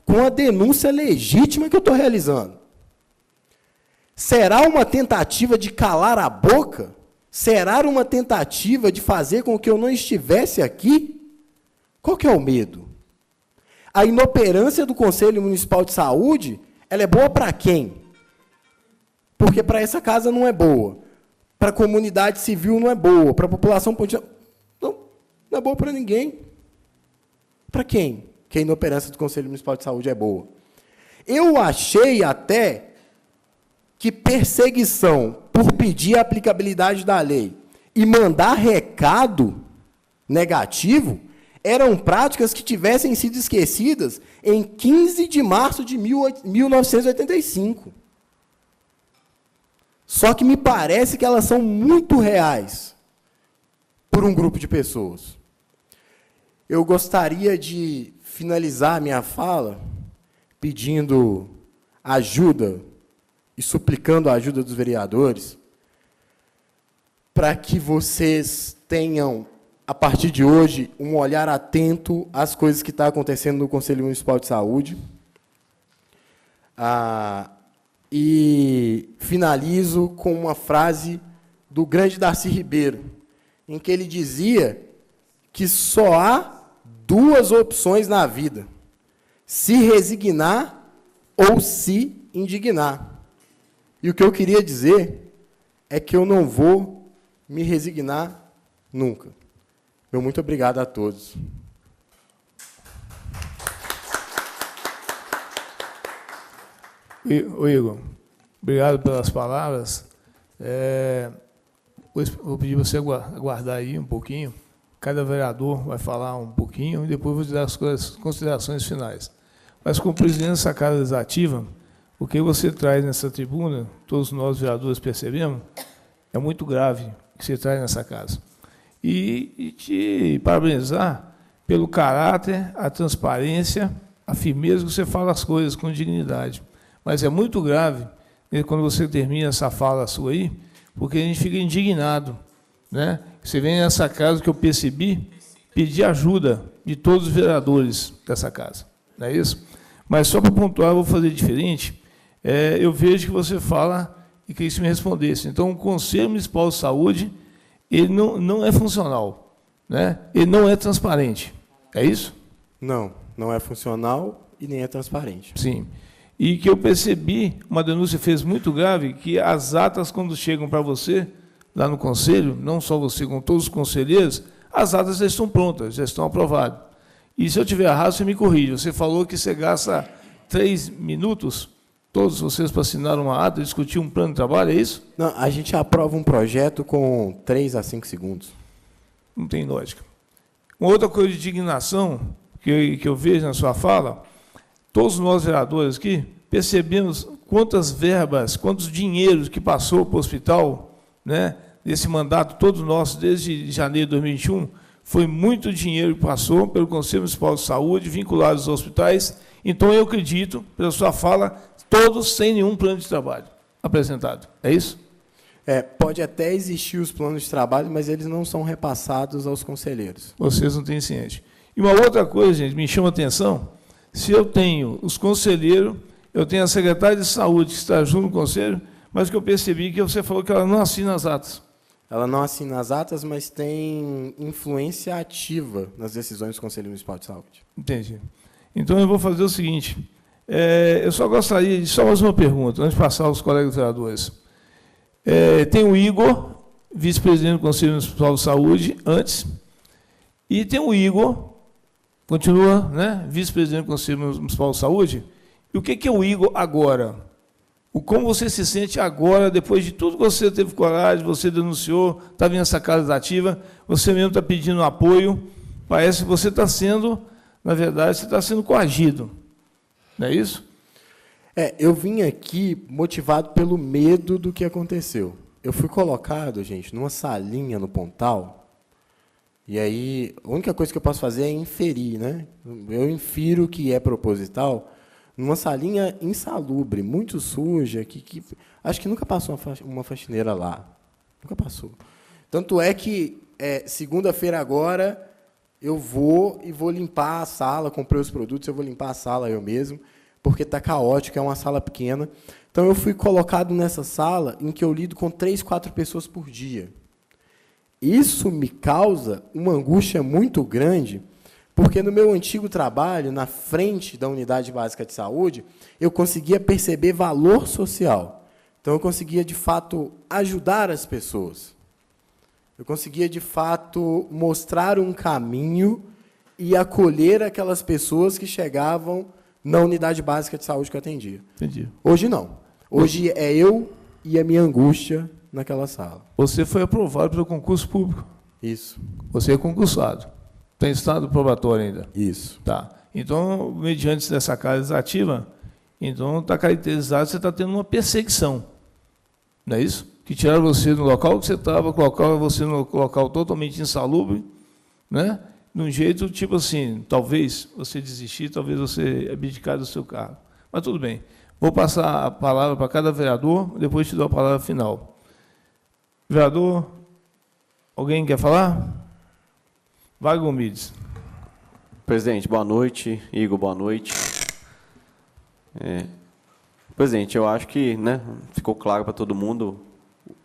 com a denúncia legítima que eu estou realizando. Será uma tentativa de calar a boca? Será uma tentativa de fazer com que eu não estivesse aqui? Qual que é o medo? A inoperância do Conselho Municipal de Saúde, ela é boa para quem? Porque para essa casa não é boa. Para a comunidade civil não é boa. Para a população não é boa para ninguém. Para quem? Que a inoperância do Conselho Municipal de Saúde é boa. Eu achei até que perseguição por pedir a aplicabilidade da lei e mandar recado negativo eram práticas que tivessem sido esquecidas em 15 de março de 1985. Só que me parece que elas são muito reais por um grupo de pessoas. Eu gostaria de finalizar minha fala pedindo ajuda e suplicando a ajuda dos vereadores, para que vocês tenham, a partir de hoje, um olhar atento às coisas que estão acontecendo no Conselho Municipal de Saúde. E finalizo com uma frase do grande Darcy Ribeiro, em que ele dizia que só há 2 opções na vida: se resignar ou se indignar. E o que eu queria dizer é que eu não vou me resignar nunca. Meu muito obrigado a todos. Ô Igor, obrigado pelas palavras. Vou pedir você aguardar aí um pouquinho. Cada vereador vai falar um pouquinho e depois vou te dar as considerações finais. Mas, como presidente dessa Casa Legislativa, o que você traz nessa tribuna, todos nós vereadores percebemos, é muito grave o que você traz nessa casa. E te parabenizar pelo caráter, a transparência, a firmeza que você fala as coisas com dignidade. Mas é muito grave quando você termina essa fala sua aí, porque a gente fica indignado, né? Você vem nessa casa, que eu percebi, pedir ajuda de todos os vereadores dessa casa, não é isso? Mas só para pontuar, eu vou fazer diferente. Eu vejo que você fala e queria que você me respondesse. Então, o Conselho Municipal de Saúde, ele não é funcional, né? Ele não é transparente, é isso? Não, não é funcional e nem é transparente. Sim. E que eu percebi, uma denúncia fez muito grave, que as atas, quando chegam para você, lá no Conselho, não só você, com todos os conselheiros, as atas já estão prontas, já estão aprovadas. E se eu tiver errado, você me corrige. Você falou que você gasta 3 minutos, todos vocês, para assinar uma ata, discutir um plano de trabalho, é isso? Não, a gente aprova um projeto com 3 a 5 segundos. Não tem lógica. Uma outra coisa de indignação que eu vejo na sua fala, todos nós vereadores aqui percebemos quantas verbas, quantos dinheiros que passou para o hospital, né, desse mandato todo nosso, desde janeiro de 2021, foi muito dinheiro que passou pelo Conselho Municipal de Saúde, vinculados aos hospitais. Então, eu acredito, pela sua fala, todos sem nenhum plano de trabalho apresentado. É isso? Pode até existir os planos de trabalho, mas eles não são repassados aos conselheiros. Vocês não têm ciência. E uma outra coisa, gente, me chama a atenção, se eu tenho os conselheiros, eu tenho a secretária de saúde que está junto no conselho, mas que eu percebi que você falou que ela não assina as atas. Ela não assina as atas, mas tem influência ativa nas decisões do Conselho Municipal de Saúde. Entendi. Então, eu vou fazer o seguinte, eu só gostaria de só mais uma pergunta, antes de passar aos colegas vereadores. Tem o Igor, vice-presidente do Conselho Municipal de Saúde, antes, e tem o Igor, continua, né, vice-presidente do Conselho Municipal de Saúde. E o que é o Igor agora? Como você se sente agora, depois de tudo que você teve coragem, você denunciou, está vindo essa casa ativa, você mesmo está pedindo apoio, parece que você está sendo, na verdade, você está sendo coagido. Não é isso? Eu vim aqui motivado pelo medo do que aconteceu. Eu fui colocado, gente, numa salinha no Pontal, e aí a única coisa que eu posso fazer é inferir, né? Eu infiro que é proposital, numa salinha insalubre, muito suja, que acho que nunca passou uma faxineira lá. Nunca passou. Tanto é que, segunda-feira agora, eu vou limpar a sala, comprei os produtos, eu vou limpar a sala eu mesmo, porque está caótico, é uma sala pequena. Então, eu fui colocado nessa sala em que eu lido com 3, 4 pessoas por dia. Isso me causa uma angústia muito grande, porque no meu antigo trabalho, na frente da Unidade Básica de Saúde, eu conseguia perceber valor social. Então, eu conseguia, de fato, ajudar as pessoas. Eu conseguia, de fato, mostrar um caminho e acolher aquelas pessoas que chegavam na Unidade Básica de Saúde que eu atendia. Entendi. Hoje, não. Hoje é eu e a minha angústia naquela sala. Você foi aprovado pelo concurso público. Isso. Você é concursado. Tem estado probatório ainda? Isso. Tá. Então, mediante dessa casa legislativa, então está caracterizado, você está tendo uma perseguição. Não é isso? Que tiraram você do local que você estava, colocaram você no local totalmente insalubre, né? De um jeito, tipo assim, talvez você desistir, talvez você abdicar do seu cargo. Mas tudo bem. Vou passar a palavra para cada vereador, depois te dou a palavra final. Vereador, alguém quer falar? Wagner Gomes. Presidente, boa noite. Igor, boa noite. Presidente, eu acho que, né, ficou claro para todo mundo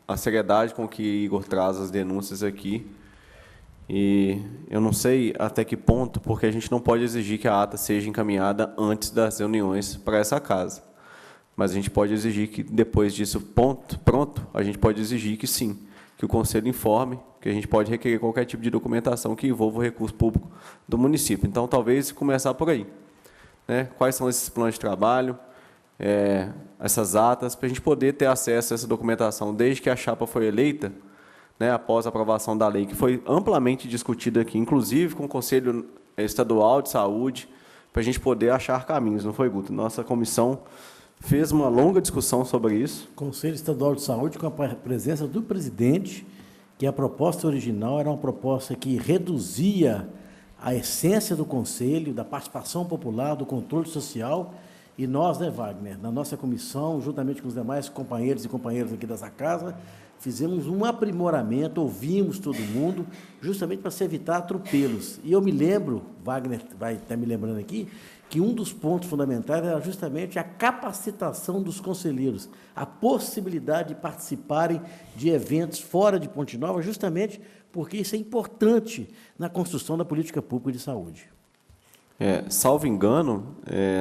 a seriedade com que Igor traz as denúncias aqui. E eu não sei até que ponto, porque a gente não pode exigir que a ata seja encaminhada antes das reuniões para essa casa. Mas a gente pode exigir que, depois disso pronto, a gente pode exigir que sim, que o Conselho informe, que a gente pode requerer qualquer tipo de documentação que envolva o recurso público do município. Então, talvez começar por aí, né? Quais são esses planos de trabalho, essas atas, para a gente poder ter acesso a essa documentação desde que a chapa foi eleita, né, após a aprovação da lei, que foi amplamente discutida aqui, inclusive com o Conselho Estadual de Saúde, para a gente poder achar caminhos, não foi, Guto? Nossa comissão fez uma longa discussão sobre isso. Conselho Estadual de Saúde, com a presença do presidente, que a proposta original era uma proposta que reduzia a essência do Conselho, da participação popular, do controle social, e nós, né, Wagner, na nossa comissão, juntamente com os demais companheiros e companheiras aqui dessa casa, fizemos um aprimoramento, ouvimos todo mundo, justamente para se evitar atropelos. E eu me lembro, Wagner vai estar me lembrando aqui, que um dos pontos fundamentais era justamente a capacitação dos conselheiros, a possibilidade de participarem de eventos fora de Ponte Nova, justamente porque isso é importante na construção da política pública de saúde. Salvo engano,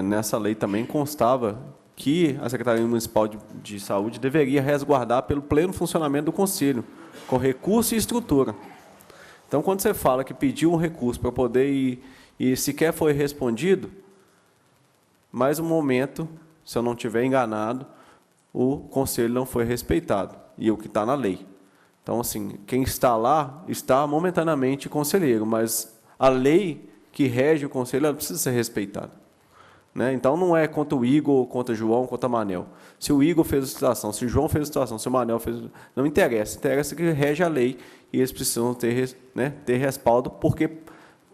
nessa lei também constava que a Secretaria Municipal de Saúde deveria resguardar pelo pleno funcionamento do Conselho, com recurso e estrutura. Então, quando você fala que pediu um recurso para poder ir e sequer foi respondido, mais um momento, se eu não estiver enganado, o Conselho não foi respeitado, e o que está na lei. Então, assim, quem está lá está momentaneamente conselheiro, mas a lei que rege o Conselho ela precisa ser respeitada, né? Então, não é contra o Igor, contra o João, contra o Manel. Se o Igor fez a situação, se o João fez a situação, se o Manel fez... Não interessa. Interessa que rege a lei e eles precisam ter, né, ter respaldo, porque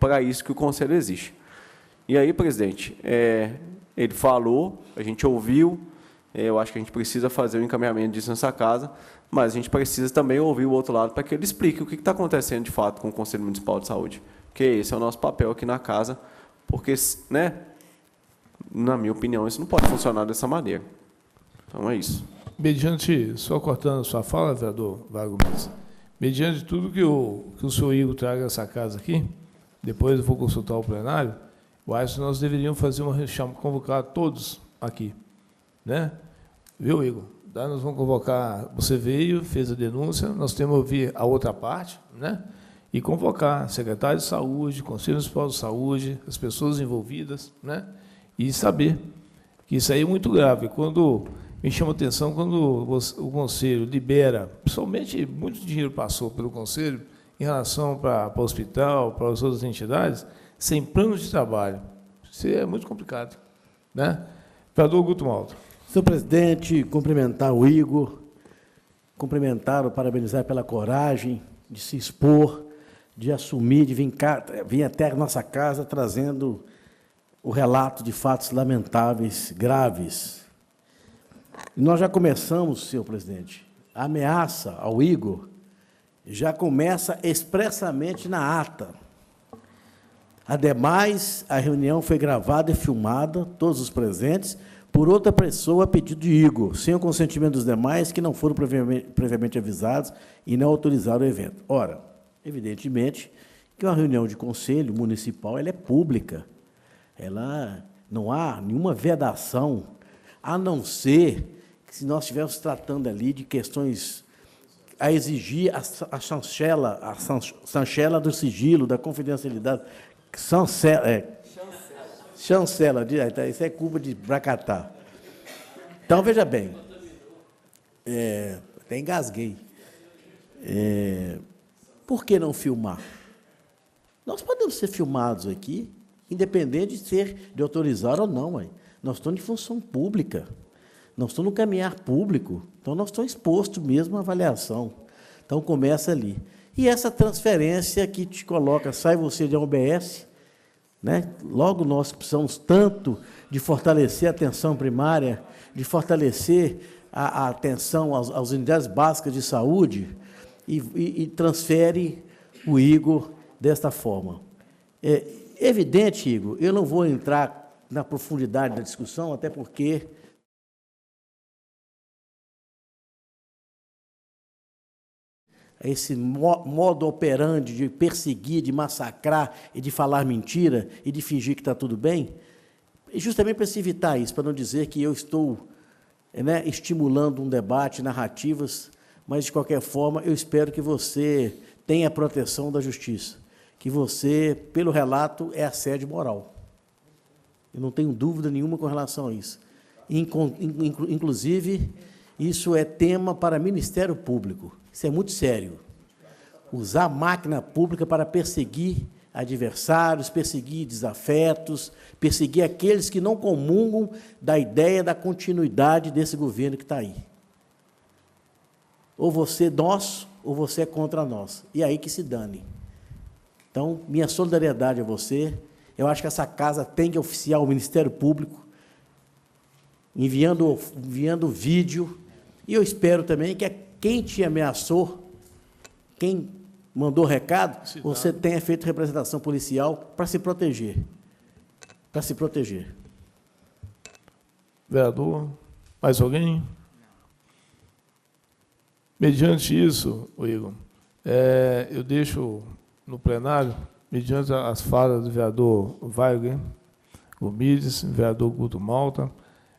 para isso que o Conselho existe. E aí, presidente, ele falou, a gente ouviu, eu acho que a gente precisa fazer o encaminhamento disso nessa casa, mas a gente precisa também ouvir o outro lado para que ele explique o que está acontecendo de fato com o Conselho Municipal de Saúde. Porque esse é o nosso papel aqui na casa, porque, né, na minha opinião, isso não pode funcionar dessa maneira. Então, é isso. Mediante, só cortando a sua fala, vereador Wagner Mendes, mediante tudo que o senhor Igor traga essa casa aqui, depois eu vou consultar o plenário, eu acho que nós deveríamos fazer convocar todos aqui, né? Viu, Igor? Daí nós vamos convocar, você veio, fez a denúncia, nós temos que ouvir a outra parte, né? E convocar secretário de saúde, Conselho Municipal de Saúde, as pessoas envolvidas, né? E saber que isso aí é muito grave. Quando me chama a atenção, quando o Conselho libera, principalmente muito dinheiro passou pelo Conselho em relação para o hospital, para as outras entidades, sem plano de trabalho. Isso é muito complicado, né? Vereador Guto Malta. Senhor presidente, cumprimentar o Igor, cumprimentar, parabenizar pela coragem de se expor, de assumir, de vir até a nossa casa trazendo o relato de fatos lamentáveis, graves. E nós já começamos, senhor presidente, a ameaça ao Igor já começa expressamente na ata. Ademais, a reunião foi gravada e filmada, todos os presentes, por outra pessoa a pedido de Igor, sem o consentimento dos demais, que não foram previamente avisados e não autorizaram o evento. Ora, evidentemente que uma reunião de conselho municipal ela é pública. Ela não há nenhuma vedação, a não ser que se nós estivéssemos tratando ali de questões a exigir a chancela do sigilo, da confidencialidade, chancela, isso é culpa de Bracatá. Então, veja bem, até engasguei. Por que não filmar? Nós podemos ser filmados aqui, independente de autorizar ou não. Nós estamos de função pública, nós estamos no caminhar público, então nós estamos expostos mesmo à avaliação. Então, começa ali. E essa transferência que te coloca, sai você de uma UBS, né? Logo nós precisamos tanto de fortalecer a atenção primária, de fortalecer a atenção às unidades básicas de saúde, e transfere o Igor desta forma. É evidente, Igor, eu não vou entrar na profundidade da discussão, até porque esse modo operandi de perseguir, de massacrar e de falar mentira e de fingir que está tudo bem, justamente para se evitar isso, para não dizer que eu estou né, estimulando um debate, narrativas, mas, de qualquer forma, eu espero que você tenha a proteção da justiça, que você, pelo relato, é assédio moral. Eu não tenho dúvida nenhuma com relação a isso. Inclusive, isso é tema para Ministério Público. Isso é muito sério. Usar a máquina pública para perseguir adversários, perseguir desafetos, perseguir aqueles que não comungam da ideia da continuidade desse governo que está aí. Ou você é nosso, ou você é contra nós. E aí que se dane. Então, minha solidariedade a você. Eu acho que essa casa tem que oficiar o Ministério Público, enviando vídeo. E eu espero também que quem te ameaçou, quem mandou recado, você tenha feito representação policial para se proteger. Para se proteger. Vereador, mais alguém? Mediante isso, Igor, eu deixo no plenário, mediante as falas do vereador Wagner Gomides, vereador Guto Malta,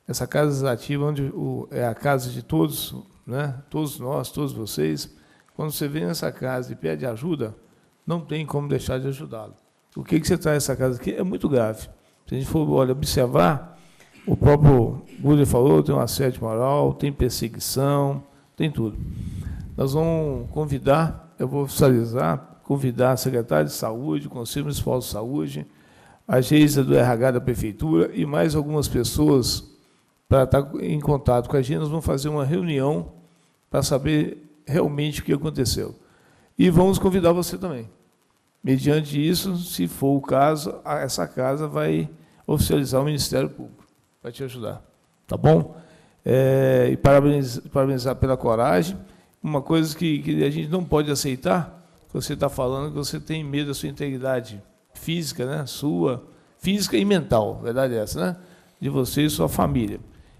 essa casa legislativa, onde é a casa de todos, né? Todos nós, todos vocês, quando você vem nessa casa e pede ajuda, não tem como deixar de ajudá-lo. O que você traz nessa casa aqui é muito grave. Se a gente for observar, o próprio Guto falou, tem um assédio moral, tem perseguição, tem tudo. Nós vamos convidar, eu vou oficializar, convidar a secretária de Saúde, o Conselho Municipal de Saúde, a agência do RH da Prefeitura e mais algumas pessoas para estar em contato com a gente. Nós vamos fazer uma reunião para saber realmente o que aconteceu. E vamos convidar você também. Mediante isso, se for o caso, essa casa vai oficializar o Ministério Público, vai te ajudar. Tá bom? E parabenizar pela coragem. Uma coisa que a gente não pode aceitar, que você está falando, que você tem medo da sua integridade física, né? Sua, física e mental, verdade é essa, né? De você e sua família.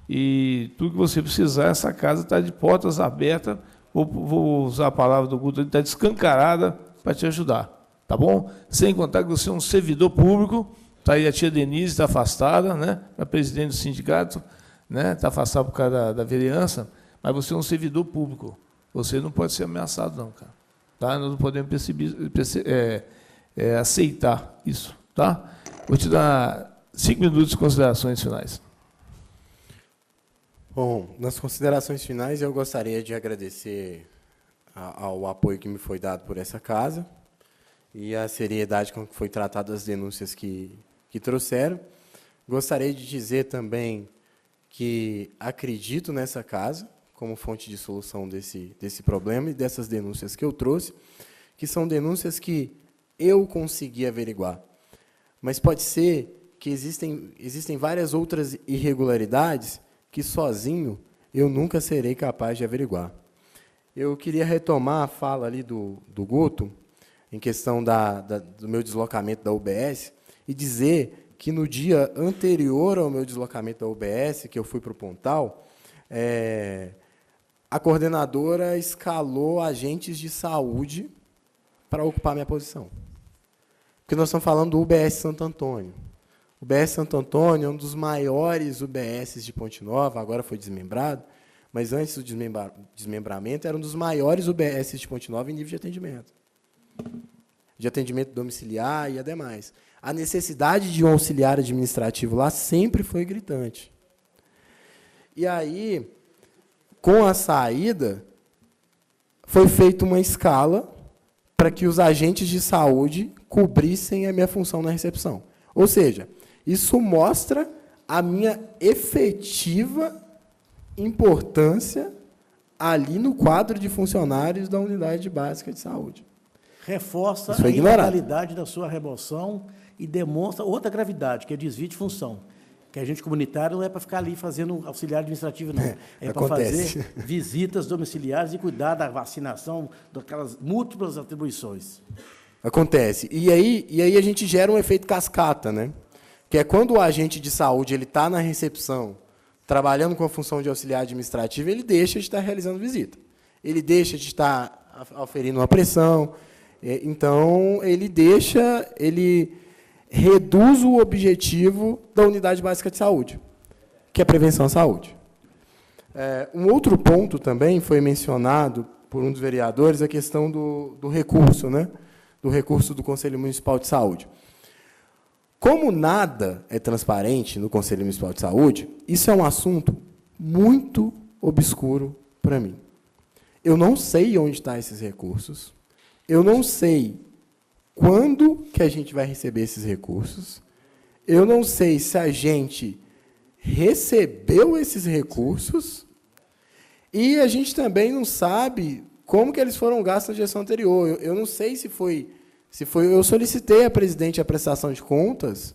E tudo que você precisar, essa casa está de portas abertas, vou usar a palavra do Guto, está descancarada para te ajudar, tá bom? Sem contar que você é um servidor público, está aí a tia Denise, está afastada, né? É presidente do sindicato, né? Está afastada por causa da vereança, mas você é um servidor público. Você não pode ser ameaçado, não, cara. Tá? Nós não podemos aceitar isso. Tá? Vou te dar 5 minutos de considerações finais. Bom, nas considerações finais, eu gostaria de agradecer ao apoio que me foi dado por essa casa e a seriedade com que foi tratada as denúncias que trouxeram. Gostaria de dizer também que acredito nessa casa como fonte de solução desse problema e dessas denúncias que eu trouxe, que são denúncias que eu consegui averiguar. Mas pode ser que existem várias outras irregularidades que, sozinho, eu nunca serei capaz de averiguar. Eu queria retomar a fala ali do Guto, em questão do meu deslocamento da UBS, e dizer que, no dia anterior ao meu deslocamento da UBS, que eu fui para o Pontal, a coordenadora escalou agentes de saúde para ocupar minha posição. Porque nós estamos falando do UBS Santo Antônio. O UBS Santo Antônio é um dos maiores UBS de Ponte Nova, agora foi desmembrado, mas antes do desmembramento era um dos maiores UBS de Ponte Nova em nível de atendimento domiciliar e ademais. A necessidade de um auxiliar administrativo lá sempre foi gritante. E aí, com a saída, foi feita uma escala para que os agentes de saúde cobrissem a minha função na recepção. Ou seja, isso mostra a minha efetiva importância ali no quadro de funcionários da unidade básica de saúde. Reforça a ilegalidade da sua remoção e demonstra outra gravidade, que é desvio de função. Que agente comunitário não é para ficar ali fazendo auxiliar administrativo, não. É para fazer visitas domiciliares e cuidar da vacinação, daquelas múltiplas atribuições. Acontece. E aí a gente gera um efeito cascata, né? Que é quando o agente de saúde está na recepção, trabalhando com a função de auxiliar administrativo, ele deixa de estar realizando visita. Ele deixa de estar auferindo uma pressão. Então, ele reduz o objetivo da unidade básica de saúde, que é a prevenção à saúde. Um outro ponto também foi mencionado por um dos vereadores, a questão do recurso, né? Do recurso do Conselho Municipal de Saúde. Como nada é transparente no Conselho Municipal de Saúde, isso é um assunto muito obscuro para mim. Eu não sei onde estão esses recursos, eu não sei quando que a gente vai receber esses recursos, eu não sei se a gente recebeu esses recursos e a gente também não sabe como que eles foram gastos na gestão anterior. Eu não sei se foi... Eu solicitei à presidente a prestação de contas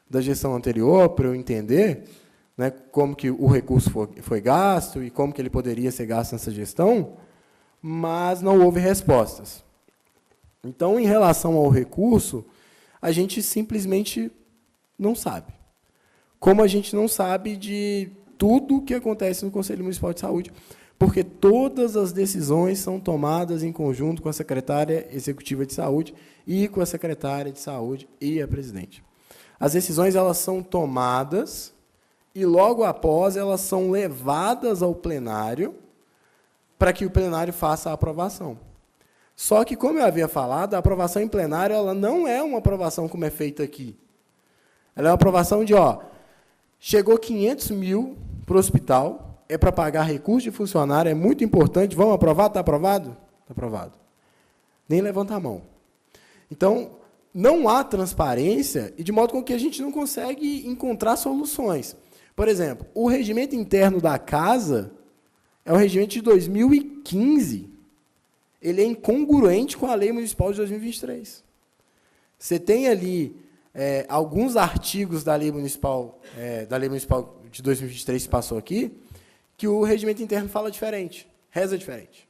da gestão anterior para eu entender, né, como que o recurso foi gasto e como que ele poderia ser gasto nessa gestão, mas não houve respostas. Então, em relação ao recurso, a gente simplesmente não sabe. Como a gente não sabe de tudo o que acontece no Conselho Municipal de Saúde, porque todas as decisões são tomadas em conjunto com a secretária executiva de saúde e com a secretária de saúde e a presidente. As decisões elas são tomadas e, logo após, elas são levadas ao plenário para que o plenário faça a aprovação. Só que, como eu havia falado, a aprovação em plenário ela não é uma aprovação como é feita aqui. Ela é uma aprovação de, chegou 500 mil para o hospital, é para pagar recurso de funcionário, é muito importante, vamos aprovar? Está aprovado? Está aprovado. Nem levanta a mão. Então, não há transparência, e de modo com que a gente não consegue encontrar soluções. Por exemplo, o regimento interno da casa é um regimento de 2015. Ele é incongruente com a Lei Municipal de 2023. Você tem ali alguns artigos da Lei Municipal de 2023 que passou aqui, que o regimento interno fala diferente, reza diferente.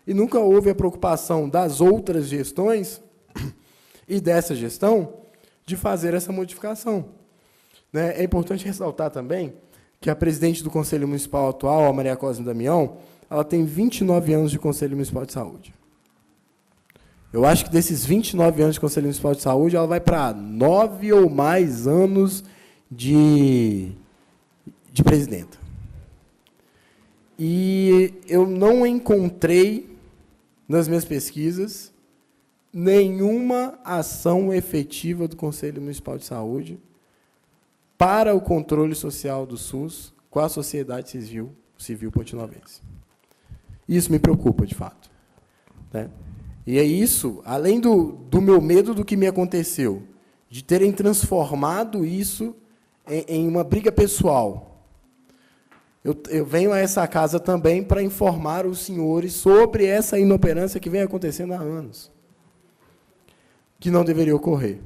E nunca houve a preocupação das outras gestões e dessa gestão de fazer essa modificação. É importante ressaltar também que a presidente do Conselho Municipal atual, a Maria Cosme Damião, ela tem 29 anos de Conselho Municipal de Saúde. Eu acho que desses 29 anos de Conselho Municipal de Saúde, ela vai para 9 ou mais anos de presidenta. E eu não encontrei, nas minhas pesquisas, nenhuma ação efetiva do Conselho Municipal de Saúde para o controle social do SUS com a sociedade civil ponte-novense. Isso me preocupa, de fato. Né? E é isso, além do meu medo do que me aconteceu, de terem transformado isso em uma briga pessoal. Eu venho a essa casa também para informar os senhores sobre essa inoperância que vem acontecendo há anos, que não deveria ocorrer.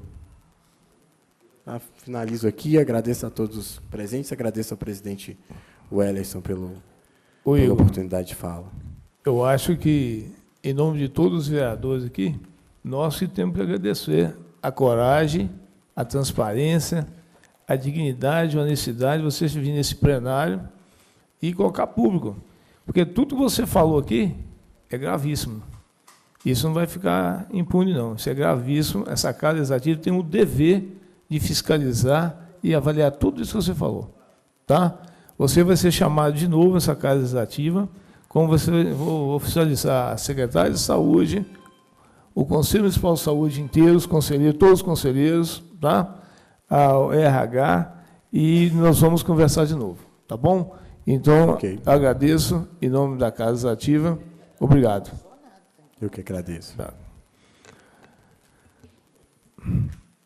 Finalizo aqui, agradeço a todos os presentes, agradeço ao presidente Wellerson pela oportunidade de fala. Eu acho que, em nome de todos os vereadores aqui, nós que temos que agradecer a coragem, a transparência, a dignidade, a honestidade de vocês virem nesse plenário e colocar público. Porque tudo que você falou aqui é gravíssimo. Isso não vai ficar impune, não. Isso é gravíssimo. Essa Casa Legislativa tem o dever de fiscalizar e avaliar tudo isso que você falou. Tá? Você vai ser chamado de novo nessa Casa Legislativa, como você vou oficializar a secretária de Saúde, o Conselho Municipal de Saúde inteiro, os conselheiros, todos os conselheiros, tá? Ao RH, e nós vamos conversar de novo. Tá bom? Então, agradeço, em nome da Casa Legislativa. Obrigado. Eu que agradeço. Tá.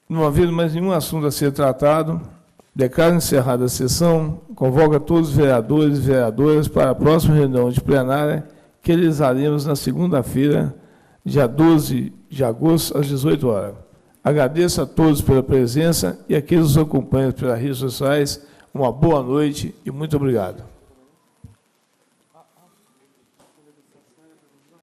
Não havendo mais nenhum assunto a ser tratado, declaro encerrada a sessão, convoca todos os vereadores e vereadoras para a próxima reunião de plenária, que realizaremos na segunda-feira, dia 12 de agosto, às 18 horas. Agradeço a todos pela presença e aqueles que nos acompanham pelas redes sociais. Uma boa noite e muito obrigado.